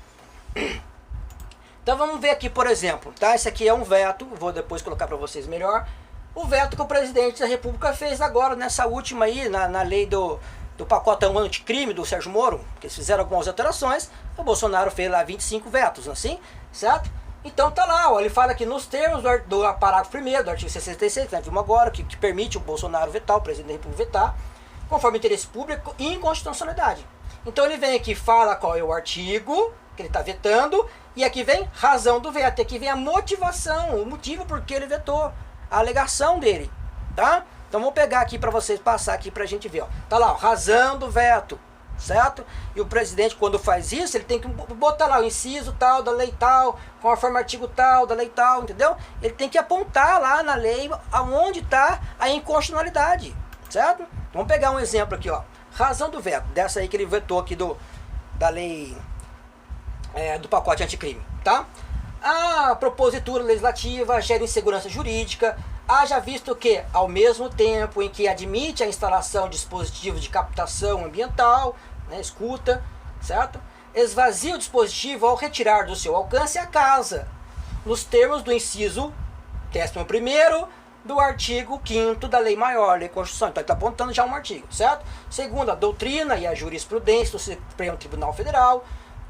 Então vamos ver aqui, por exemplo, tá? Esse aqui é um veto, vou depois colocar para vocês melhor. O veto que o presidente da República fez agora, nessa última aí, na lei do pacotão anticrime do Sérgio Moro, que eles fizeram algumas alterações, o Bolsonaro fez lá 25 vetos, assim, certo? Então tá lá, ó, ele fala aqui nos termos do parágrafo 1º do artigo 66, que nós vimos agora, que permite o Bolsonaro vetar, o presidente da República vetar, conforme interesse público e inconstitucionalidade. Então ele vem aqui, fala qual é o artigo que ele está vetando, e aqui vem razão do veto, aqui vem a motivação, o motivo por que ele vetou, a alegação dele, tá? Então vou pegar aqui para vocês, passar aqui para a gente ver, ó. Tá lá, ó, razão do veto, certo? E o presidente, quando faz isso, ele tem que botar lá o inciso tal, da lei tal, conforme artigo tal, da lei tal, entendeu? Ele tem que apontar lá na lei aonde está a inconstitucionalidade, certo? Vamos pegar um exemplo aqui, ó. Razão do veto, dessa aí que ele vetou aqui da lei do pacote anticrime, tá? A propositura legislativa gera insegurança jurídica, haja visto que, ao mesmo tempo em que admite a instalação de dispositivos de captação ambiental, né, escuta, certo? Esvazia o dispositivo ao retirar do seu alcance a casa, nos termos do inciso 11º do artigo 5º da Lei Maior, Lei Constituição. Então ele está apontando já um artigo, certo? Segundo a doutrina e a jurisprudência do Supremo Tribunal Federal,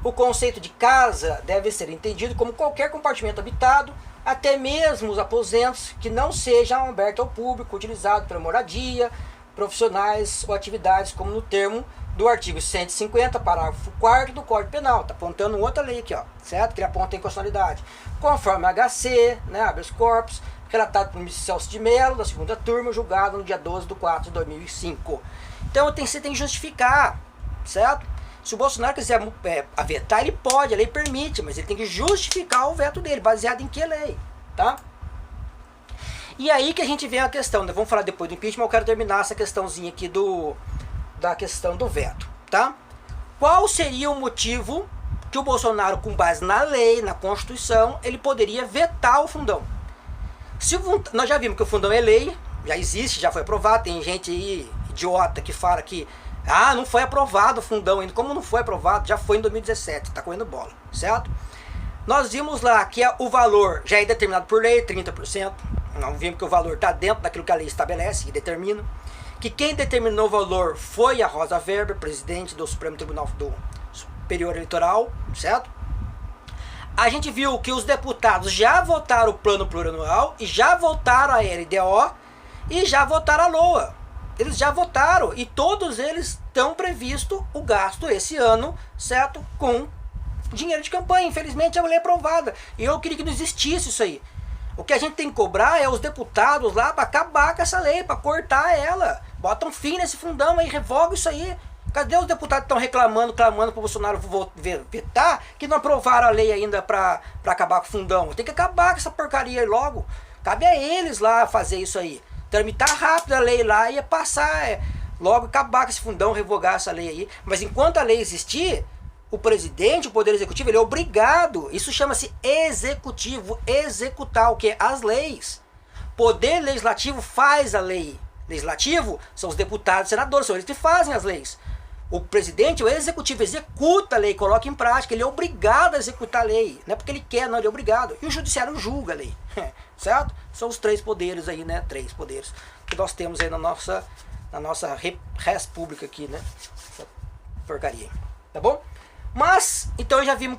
o conceito de casa deve ser entendido como qualquer compartimento habitado, até mesmo os aposentos que não sejam abertos ao público, utilizados para moradia, profissionais ou atividades, como no termo do artigo 150, parágrafo 4º do Código Penal. Está apontando outra lei aqui, ó, certo? Que ele aponta a inconstitucionalidade. Conforme a HC, né, habeas corpus, relatado por Celso de Mello, da segunda turma, julgado no dia 12/4 de 2005. Então você tem que justificar, certo? Se o Bolsonaro quiser vetar, ele pode, a lei permite, mas ele tem que justificar o veto dele, baseado em que lei, tá? E aí que a gente vê a questão, né? Vamos falar depois do impeachment, eu quero terminar essa questãozinha aqui da questão do veto, tá? Qual seria o motivo que o Bolsonaro, com base na lei, na Constituição, ele poderia vetar o fundão? Nós já vimos que o fundão é lei, já existe, já foi aprovado, tem gente aí idiota que fala que não foi aprovado o fundão ainda. Como não foi aprovado? Já foi em 2017, tá correndo bola, certo? Nós vimos lá que o valor já é determinado por lei, 30%. Nós vimos que o valor está dentro daquilo que a lei estabelece e determina. Que quem determinou o valor foi a Rosa Weber, presidente do Supremo Tribunal do Superior Eleitoral, certo? A gente viu que os deputados já votaram o plano plurianual e já votaram a LDO e já votaram a LOA. Eles já votaram e todos eles estão previsto o gasto esse ano, certo? Com dinheiro de campanha. Infelizmente a lei é aprovada. E eu queria que não existisse isso aí. O que a gente tem que cobrar é os deputados lá para acabar com essa lei, para cortar ela. Bota um fim nesse fundão aí, revoga isso aí. Cadê os deputados que estão clamando para o Bolsonaro vetar, que não aprovaram a lei ainda para acabar com o fundão? Tem que acabar com essa porcaria aí logo. Cabe a eles lá fazer isso aí. Tramitar rápido a lei lá e passar, logo acabar com esse fundão, revogar essa lei aí. Mas enquanto a lei existir, o presidente, o poder executivo, ele é obrigado, isso chama-se executivo, executar o que? As leis. Poder legislativo faz a lei. Legislativo são os deputados e senadores, são eles que fazem as leis. O presidente, o executivo, executa a lei, coloca em prática, ele é obrigado a executar a lei. Não é porque ele quer, não, ele é obrigado. E o judiciário julga a lei, certo? São os 3 poderes aí, né? 3 poderes que nós temos aí na nossa república aqui, né? Essa porcaria, tá bom? Mas, então já vimos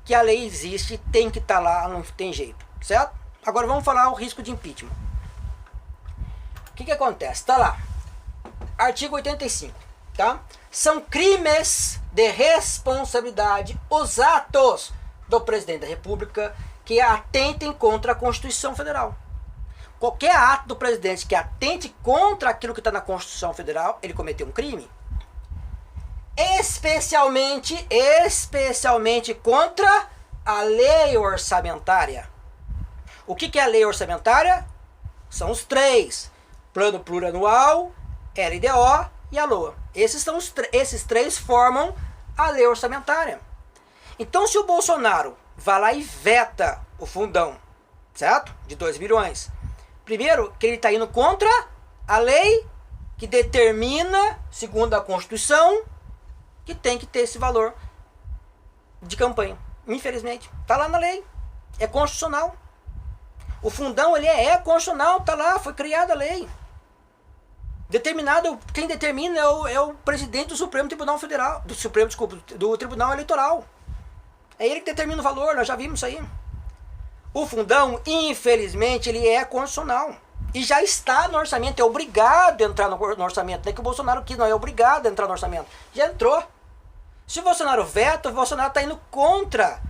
que a lei existe, tem que estar lá, não tem jeito, certo? Agora vamos falar o risco de impeachment. O que acontece? Tá lá. Artigo 85, tá? São crimes de responsabilidade os atos do presidente da República que atentem contra a Constituição Federal. Qualquer ato do presidente que atente contra aquilo que está na Constituição Federal, ele cometeu um crime. Especialmente contra a lei orçamentária. O que é a lei orçamentária? São os três: Plano Plurianual, LDO e a LOA. Esses três formam a lei orçamentária. Então, se o Bolsonaro vai lá e veta o fundão, certo? De 2 bilhões. Primeiro, que ele está indo contra a lei que determina, segundo a Constituição, que tem que ter esse valor de campanha. Infelizmente, está lá na lei. É constitucional. O fundão, ele é constitucional, está lá, foi criada a lei. Determinado, quem determina é o presidente do Supremo Tribunal Federal, do Tribunal Eleitoral. É ele que determina o valor, nós já vimos isso aí. O fundão, infelizmente, ele é constitucional. E já está no orçamento, é obrigado a entrar no orçamento. Não é que o Bolsonaro quis, não, é obrigado a entrar no orçamento. Já entrou. Se o Bolsonaro veta, o Bolsonaro está indo contra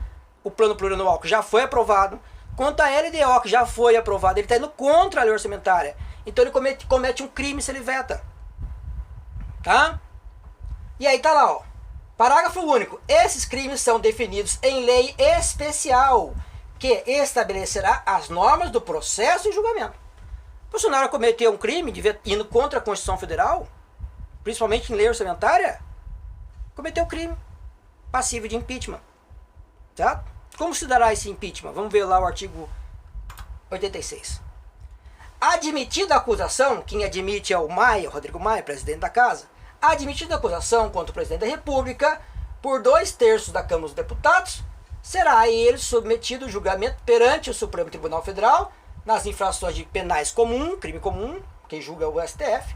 o Plano Plurianual, que já foi aprovado, contra a LDO, que já foi aprovado. Ele está indo contra a lei orçamentária. Então ele comete um crime se ele veta. Tá? E aí tá lá, ó. Parágrafo único. Esses crimes são definidos em lei especial, que estabelecerá as normas do processo e julgamento. O Bolsonaro cometeu um crime indo contra a Constituição Federal, principalmente em lei orçamentária, cometeu crime passível de impeachment. Tá? Como se dará esse impeachment? Vamos ver lá o artigo 86. Admitida a acusação, quem admite é o Maia, Rodrigo Maia, presidente da Casa, admitida a acusação contra o presidente da República por 2/3 da Câmara dos Deputados, será ele submetido ao julgamento perante o Supremo Tribunal Federal nas infrações de penais comum, crime comum, quem julga é o STF,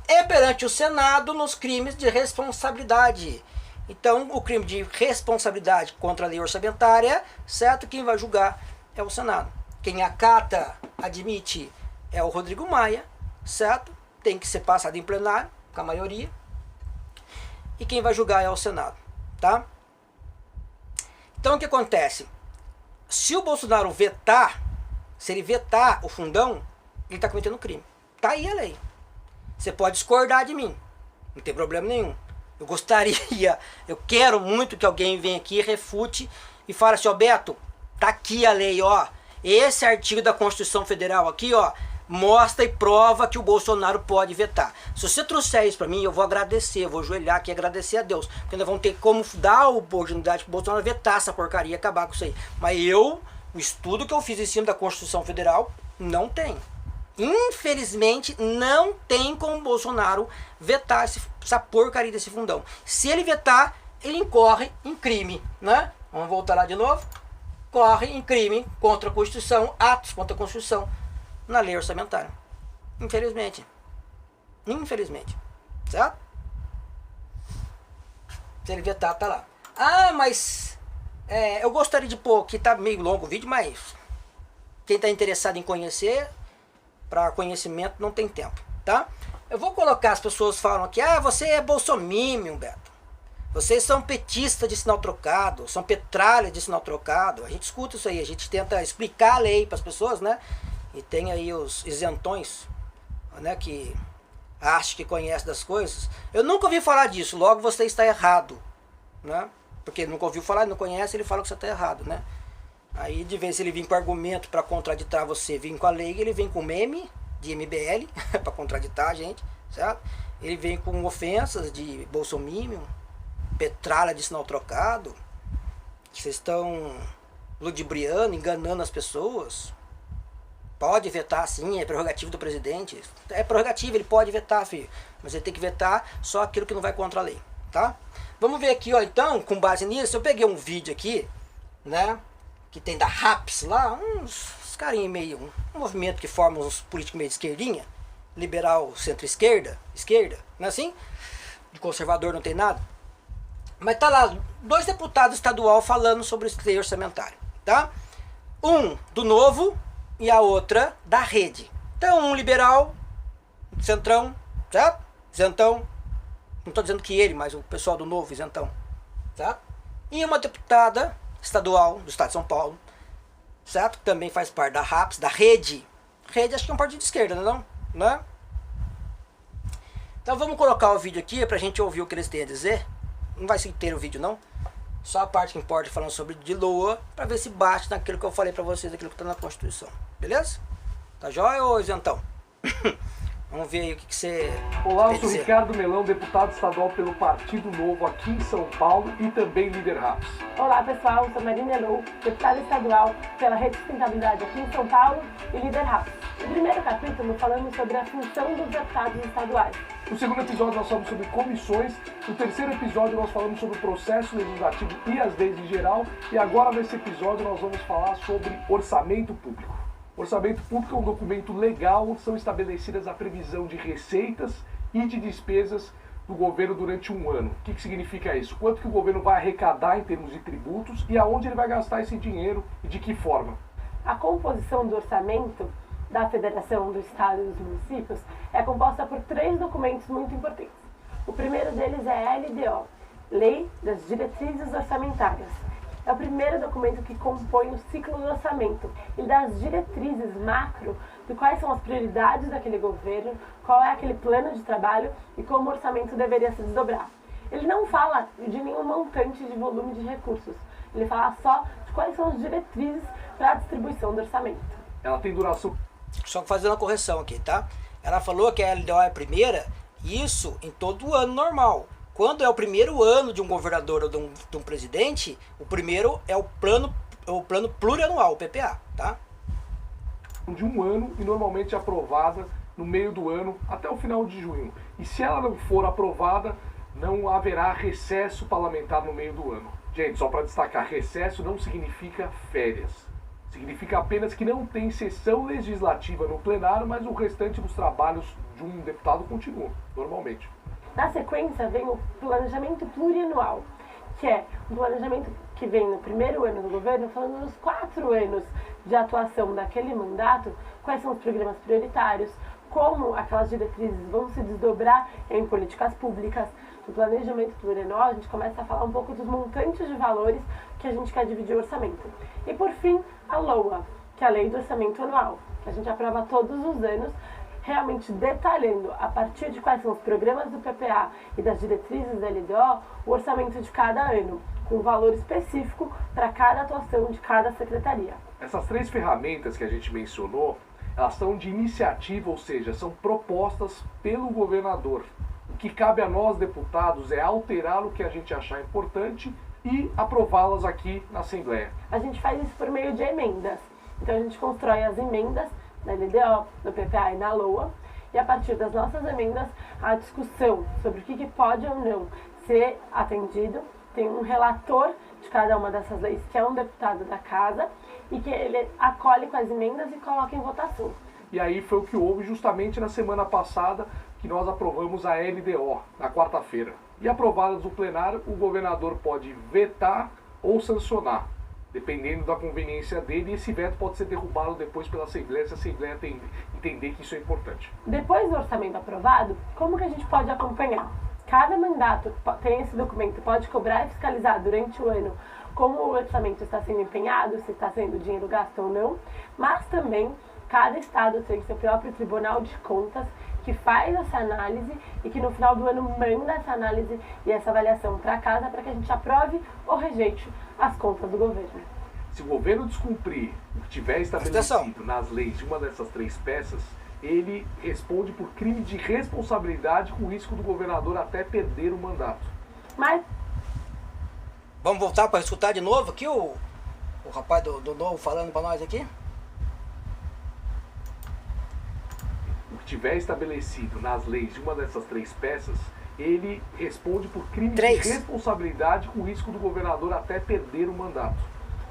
e perante o Senado nos crimes de responsabilidade. Então, o crime de responsabilidade contra a lei orçamentária, certo? Quem vai julgar é o Senado. Quem acata, admite, é o Rodrigo Maia, certo? Tem que ser passado em plenário, com a maioria. E quem vai julgar é o Senado, tá? Então, o que acontece? Se o Bolsonaro vetar, se ele vetar o fundão, ele está cometendo crime. Tá aí a lei. Você pode discordar de mim, não tem problema nenhum. Eu quero muito que alguém venha aqui, refute e fale assim, ó, Beto, tá aqui a lei, ó. Esse artigo da Constituição Federal aqui, ó, mostra e prova que o Bolsonaro pode vetar. Se você trouxer isso para mim, eu vou agradecer, eu vou ajoelhar aqui e agradecer a Deus. Porque nós vamos ter como dar a oportunidade para o Bolsonaro vetar essa porcaria e acabar com isso aí. Mas o estudo que eu fiz em cima da Constituição Federal, não tem. Infelizmente, não tem como o Bolsonaro vetar essa porcaria desse fundão. Se ele vetar, ele incorre em crime, né? Vamos voltar lá de novo. Corre em crime contra a Constituição, atos contra a Constituição, na lei orçamentária. Infelizmente. Infelizmente. Certo? Se ele vetar, tá lá. Ah, mas eu gostaria de pôr, que tá meio longo o vídeo, mas quem está interessado em conhecer, para conhecimento não tem tempo, tá? Eu vou colocar, as pessoas falam aqui, ah, você é bolsominion, Beto. Vocês são petistas de sinal trocado, são petralha de sinal trocado. A gente escuta isso aí, a gente tenta explicar a lei para as pessoas, né? E tem aí os isentões, né, que acham que conhecem das coisas. Eu nunca ouvi falar disso, logo você está errado, né? Porque nunca ouviu falar, não conhece, ele fala que você está errado, né? Aí de vez ele vem com argumento para contraditar você, vem com a lei, ele vem com meme de MBL para contraditar a gente, certo? Ele vem com ofensas de bolsominion, petralha de sinal trocado, vocês estão ludibriando, enganando as pessoas. Pode vetar sim, é prerrogativo do presidente. É prerrogativo, ele pode vetar, filho. Mas ele tem que vetar só aquilo que não vai contra a lei, tá? Vamos ver aqui, ó, então, com base nisso, eu peguei um vídeo aqui, né? Que tem da RAPS lá, uns carinha meio, um movimento que forma uns políticos meio de esquerdinha, liberal, centro-esquerda, não é assim? De conservador não tem nada. Mas tá lá, 2 deputados estadual falando sobre o lei orçamentário, tá? Um do Novo e a outra da Rede. Então, um liberal, centrão, certo? isentão. Não estou dizendo que ele, mas o pessoal do Novo, isentão. Certo? E uma deputada estadual do estado de São Paulo, certo? Que também faz parte da RAPS, da Rede. Rede acho que é um partido de esquerda, não? Né? Então vamos colocar o vídeo aqui pra gente ouvir o que eles têm a dizer. Não vai ser inteiro o vídeo não. Só a parte que importa falando sobre de LOA, pra ver se bate naquilo que eu falei pra vocês, aquilo que tá na Constituição. Beleza? Tá jóia, ô isentão? Vamos ver aí o que você... Olá, eu sou Ricardo Melão, deputado estadual pelo Partido Novo aqui em São Paulo e também líder RAPS. Olá pessoal, eu sou Marina Melão, deputada estadual pela Rede de Sustentabilidade aqui em São Paulo e líder RAPS. No primeiro capítulo falamos sobre a função dos deputados estaduais. No segundo episódio nós falamos sobre comissões, no terceiro episódio nós falamos sobre o processo legislativo e as leis em geral, e agora nesse episódio nós vamos falar sobre orçamento público. Orçamento público é um documento legal onde são estabelecidas a previsão de receitas e de despesas do governo durante um ano. O que significa isso? Quanto que o governo vai arrecadar em termos de tributos e aonde ele vai gastar esse dinheiro e de que forma. A composição do orçamento da Federação, do Estado e dos municípios é composta por 3 documentos muito importantes. O primeiro deles é a LDO, Lei das Diretrizes Orçamentárias. É o primeiro documento que compõe o ciclo do orçamento. Ele dá as diretrizes macro de quais são as prioridades daquele governo, qual é aquele plano de trabalho e como o orçamento deveria se desdobrar. Ele não fala de nenhum montante de volume de recursos. Ele fala só de quais são as diretrizes para a distribuição do orçamento. Ela tem duração... Só fazendo uma correção aqui, tá? Ela falou que a LDO é a primeira, isso em todo ano normal. Quando é o primeiro ano de um governador ou de um presidente, o primeiro é o plano plurianual, o PPA, tá? De um ano e normalmente aprovada no meio do ano até o final de junho. E se ela não for aprovada, não haverá recesso parlamentar no meio do ano. Gente, só para destacar, recesso não significa férias. Significa apenas que não tem sessão legislativa no plenário, mas o restante dos trabalhos de um deputado continua, normalmente. Na sequência vem o planejamento plurianual, que é um planejamento que vem no primeiro ano do governo, falando dos 4 anos de atuação daquele mandato, quais são os programas prioritários, como aquelas diretrizes vão se desdobrar em políticas públicas. No planejamento plurianual, a gente começa a falar um pouco dos montantes de valores que a gente quer dividir o orçamento. E por fim, a LOA, que é a Lei do Orçamento Anual, que a gente aprova todos os anos, realmente detalhando a partir de quais são os programas do PPA e das diretrizes da LDO, o orçamento de cada ano, com um valor específico para cada atuação de cada secretaria. Essas 3 ferramentas que a gente mencionou, elas são de iniciativa, ou seja, são propostas pelo governador. O que cabe a nós, deputados, é alterar o que a gente achar importante e aprová-las aqui na Assembleia. A gente faz isso por meio de emendas. Então a gente constrói as emendas na LDO, no PPA e na LOA, e a partir das nossas emendas, a discussão sobre o que pode ou não ser atendido. Tem um relator de cada uma dessas leis, que é um deputado da casa, e que ele acolhe com as emendas e coloca em votação. E aí foi o que houve justamente na semana passada, que nós aprovamos a LDO, na quarta-feira. E aprovadas no plenário, o governador pode vetar ou sancionar, dependendo da conveniência dele, e esse veto pode ser derrubado depois pela Assembleia, se a Assembleia entender que isso é importante. Depois do orçamento aprovado, como que a gente pode acompanhar? Cada mandato tem esse documento, pode cobrar e fiscalizar durante o ano como o orçamento está sendo empenhado, se está sendo dinheiro gasto ou não, mas também cada estado tem seu próprio Tribunal de Contas que faz essa análise e que no final do ano manda essa análise e essa avaliação para casa para que a gente aprove ou rejeite as contas do governo. Se o governo descumprir o que tiver estabelecido nas leis de uma dessas 3 peças, ele responde por crime de responsabilidade com o risco do governador até perder o mandato. Mas... Vamos voltar para escutar de novo aqui o rapaz do Novo falando para nós aqui? O que tiver estabelecido nas leis de uma dessas 3 peças, ele responde por crime de responsabilidade com o risco do governador até perder o mandato.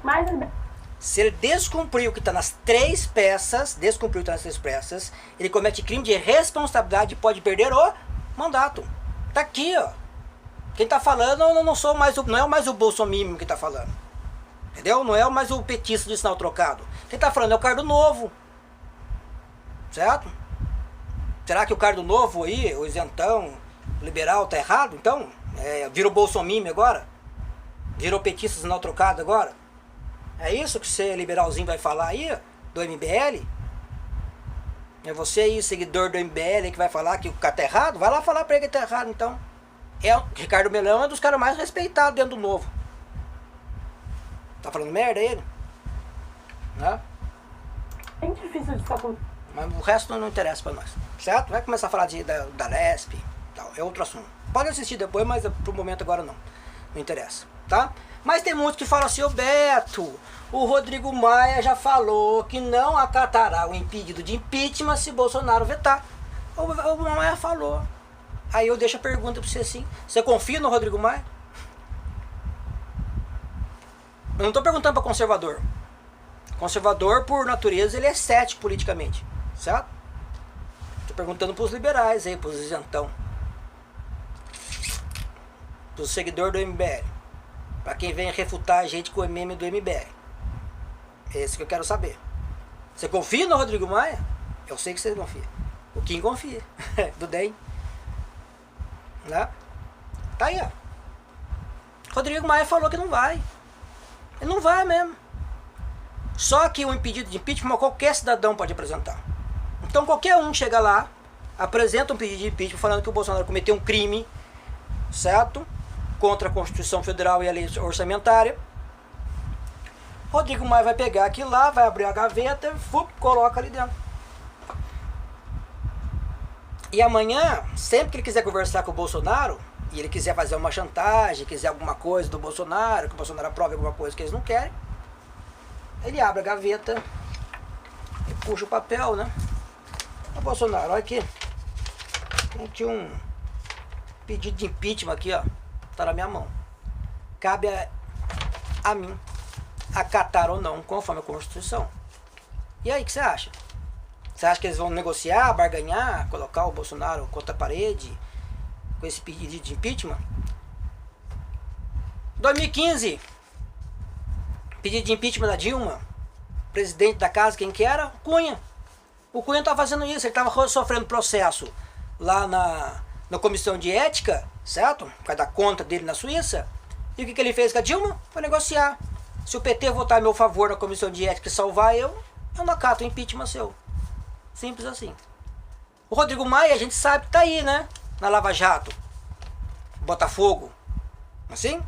Mas... Se ele descumpriu o que está nas 3 peças, ele comete crime de responsabilidade e pode perder o mandato. Tá aqui, ó. Quem tá falando não é mais o Bolsonaro que tá falando. Entendeu? Não é mais o petista de sinal trocado. Quem tá falando é o cara do Novo. Certo? Será que o cara do Novo aí, o isentão, o liberal, tá errado? Então, virou bolsomime agora? Virou petista sinal trocado agora? É isso que você, liberalzinho, vai falar aí, do MBL? É você aí, seguidor do MBL, que vai falar que o cara tá errado? Vai lá falar pra ele que tá errado, então. O Ricardo Melão é um dos caras mais respeitados dentro do Novo. Tá falando merda ele? Né? É difícil de estar com... Mas o resto não interessa pra nós, certo? Vai começar a falar da Lesp e tal, é outro assunto. Pode assistir depois, mas pro momento agora não. Não interessa, tá? Mas tem muitos que falam assim, ô Beto, o Rodrigo Maia já falou que não acatará o impedido de impeachment se Bolsonaro vetar. O Maia falou. Aí eu deixo a pergunta pra você assim, você confia no Rodrigo Maia? Eu não tô perguntando pra conservador. Conservador, por natureza, ele é cético politicamente, certo? Tô perguntando pros liberais aí, pros isentão. Pros seguidores do MBL. Pra quem vem refutar a gente com o meme do MBL. É esse que eu quero saber. Você confia no Rodrigo Maia? Eu sei que você confia. O Kim confia. Do DEM. Né? Tá aí, ó. Rodrigo Maia falou que não vai. Ele não vai mesmo. Só que o impedido de impeachment qualquer cidadão pode apresentar. Então qualquer um chega lá, apresenta um pedido de impeachment falando que o Bolsonaro cometeu um crime, certo? Contra a Constituição Federal e a lei orçamentária. Rodrigo Maia vai pegar aquilo lá, vai abrir a gaveta, coloca ali dentro. E amanhã, sempre que ele quiser conversar com o Bolsonaro, e ele quiser fazer uma chantagem, quiser alguma coisa do Bolsonaro, que o Bolsonaro aprove alguma coisa que eles não querem, ele abre a gaveta e puxa o papel, né? Ô Bolsonaro, olha aqui. Tem aqui um pedido de impeachment aqui, ó. Tá na minha mão. Cabe a mim acatar ou não, conforme a Constituição. E aí, o que você acha? Você acha que eles vão negociar, barganhar, colocar o Bolsonaro contra a parede com esse pedido de impeachment? 2015, pedido de impeachment da Dilma, presidente da casa, quem que era? Cunha. O Cunha estava fazendo isso, ele estava sofrendo processo lá na comissão de ética, certo? Por causa da conta dele na Suíça. E o que ele fez com a Dilma? Foi negociar. Se o PT votar a meu favor na comissão de ética e salvar eu não acato o impeachment seu. Simples assim. O Rodrigo Maia, a gente sabe que tá aí, né? Na Lava Jato. Botafogo. Assim?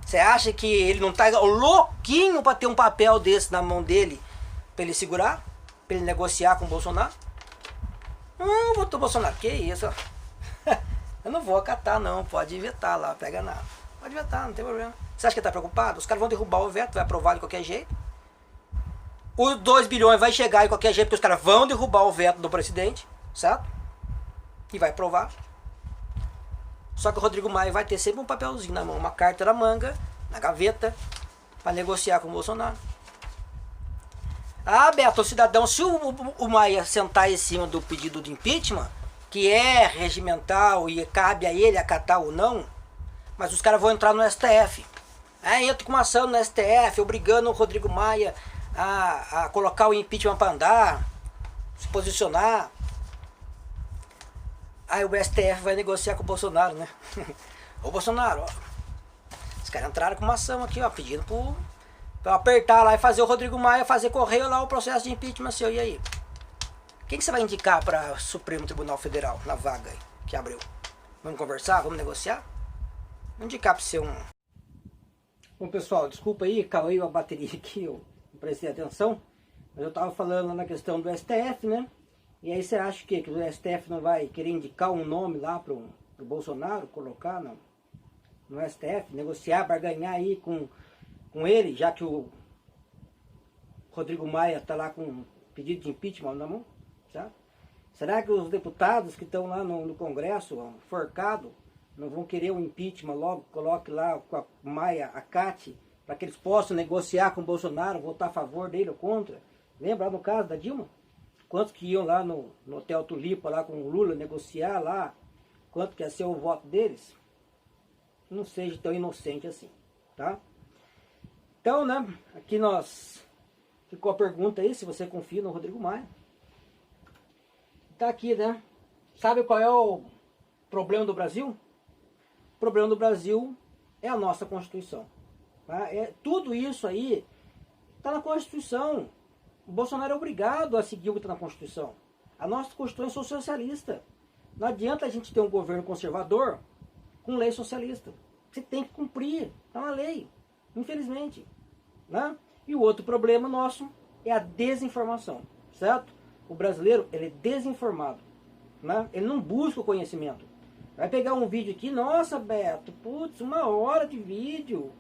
Você acha que ele não tá louquinho pra ter um papel desse na mão dele pra ele segurar? Pra ele negociar com o Bolsonaro? Não, votou Bolsonaro. Que isso? Eu não vou acatar não. Pode vetar lá, pega nada. Pode vetar, não tem problema. Você acha que ele tá preocupado? Os caras vão derrubar o veto, vai aprovar de qualquer jeito. Os 2 bilhões vai chegar de qualquer jeito, porque os caras vão derrubar o veto do presidente, certo? E vai aprovar. Só que o Rodrigo Maia vai ter sempre um papelzinho na mão, uma carta na manga, na gaveta, para negociar com o Bolsonaro. Ah, Beto, o cidadão, se o Maia sentar em cima do pedido de impeachment, que é regimental e cabe a ele acatar ou não, mas os caras vão entrar no STF. Aí entra com uma ação no STF, obrigando o Rodrigo Maia a colocar o impeachment para andar, se posicionar. Aí o STF vai negociar com o Bolsonaro, né? Ô Bolsonaro, ó, os caras entraram com uma ação aqui, ó, pedindo pra apertar lá e fazer o Rodrigo Maia fazer correr lá o processo de impeachment seu. E aí? Quem que você vai indicar para o Supremo Tribunal Federal na vaga aí que abriu? Vamos conversar? Vamos negociar? Vou indicar para ser um... Bom, pessoal, desculpa aí, caiu a bateria aqui, eu não prestei atenção. Mas eu tava falando na questão do STF, né? E aí você acha que o STF não vai querer indicar um nome lá pro Bolsonaro, colocar no STF, negociar, barganhar aí com ele, já que o Rodrigo Maia tá lá com um pedido de impeachment na mão, certo? Será que os deputados que estão lá no Congresso, forcado, não vão querer um impeachment logo, coloque lá com a Maia, acate, para que eles possam negociar com o Bolsonaro, votar a favor dele ou contra? Lembra lá no caso da Dilma? Quantos que iam lá no Hotel Tulipa, lá com o Lula, negociar lá, quanto que ia ser o voto deles? Não seja tão inocente assim, tá? Então, né, aqui ficou a pergunta aí, se você confia no Rodrigo Maia. Tá aqui, né, Sabe qual é o problema do Brasil? O problema do Brasil é a nossa Constituição. Tá? Tudo isso aí está na Constituição. O Bolsonaro é obrigado a seguir o que está na Constituição. A nossa Constituição é socialista. Não adianta a gente ter um governo conservador com lei socialista. Você tem que cumprir. Está na lei. Infelizmente. Né? E o outro problema nosso é a desinformação. Certo? O brasileiro, ele é desinformado. Né? Ele não busca o conhecimento. Vai pegar um vídeo aqui, nossa, Beto, putz, 1 hora de vídeo.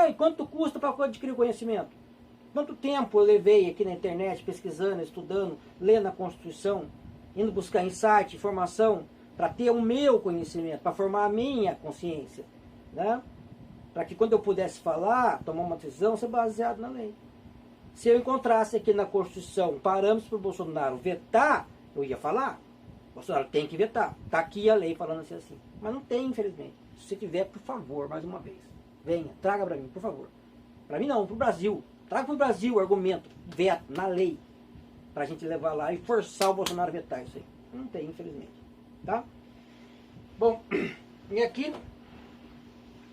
E quanto custa para adquirir o conhecimento? Quanto tempo eu levei aqui na internet, pesquisando, estudando, lendo a Constituição, indo buscar insight, informação, para ter o meu conhecimento, para formar a minha consciência, né? Para que quando eu pudesse falar, tomar uma decisão, ser baseado na lei. Se eu encontrasse aqui na Constituição parâmetros para o Bolsonaro vetar, eu ia falar. Bolsonaro tem que vetar. Está aqui a lei falando assim. Mas não tem, infelizmente. Se você tiver, por favor, mais uma vez. Venha, traga para mim, por favor. Para mim não, para o Brasil. Traga para o Brasil o argumento, veto, na lei. Para a gente levar lá e forçar o Bolsonaro a vetar isso aí. Não tem, infelizmente. Tá? Bom, e aqui,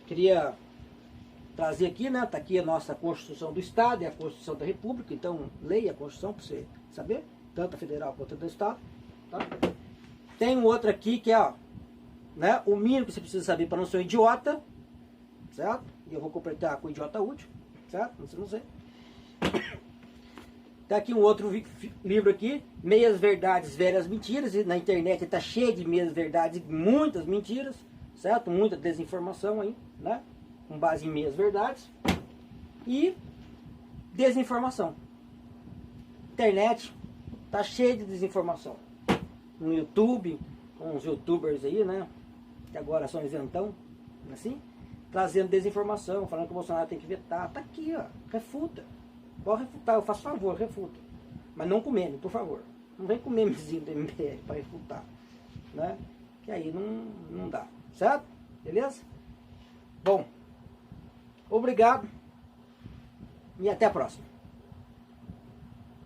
queria trazer aqui, né? Está aqui a nossa Constituição do Estado e a Constituição da República. Então, leia a Constituição para você saber. Tanto a federal quanto a do Estado. Tá? Tem um outro aqui que é, ó, né, o mínimo que você precisa saber para não ser um idiota, certo? E eu vou completar com idiota útil, certo? Não sei. Tá aqui um outro livro aqui, Meias Verdades, Velhas Mentiras. E na internet está cheio de meias verdades e muitas mentiras, certo? Muita desinformação aí, né? Com base em meias verdades e desinformação. Internet tá cheio de desinformação. No YouTube, com os youtubers aí, né? Que agora são isentão, assim, trazendo desinformação, falando que o Bolsonaro tem que vetar. Tá aqui, ó, refuta. Pode refutar, eu faço favor, refuta. Mas não com meme, por favor. Não vem com memezinho do MBL para refutar, né? Que aí não dá, certo? Beleza? Bom, obrigado e até a próxima.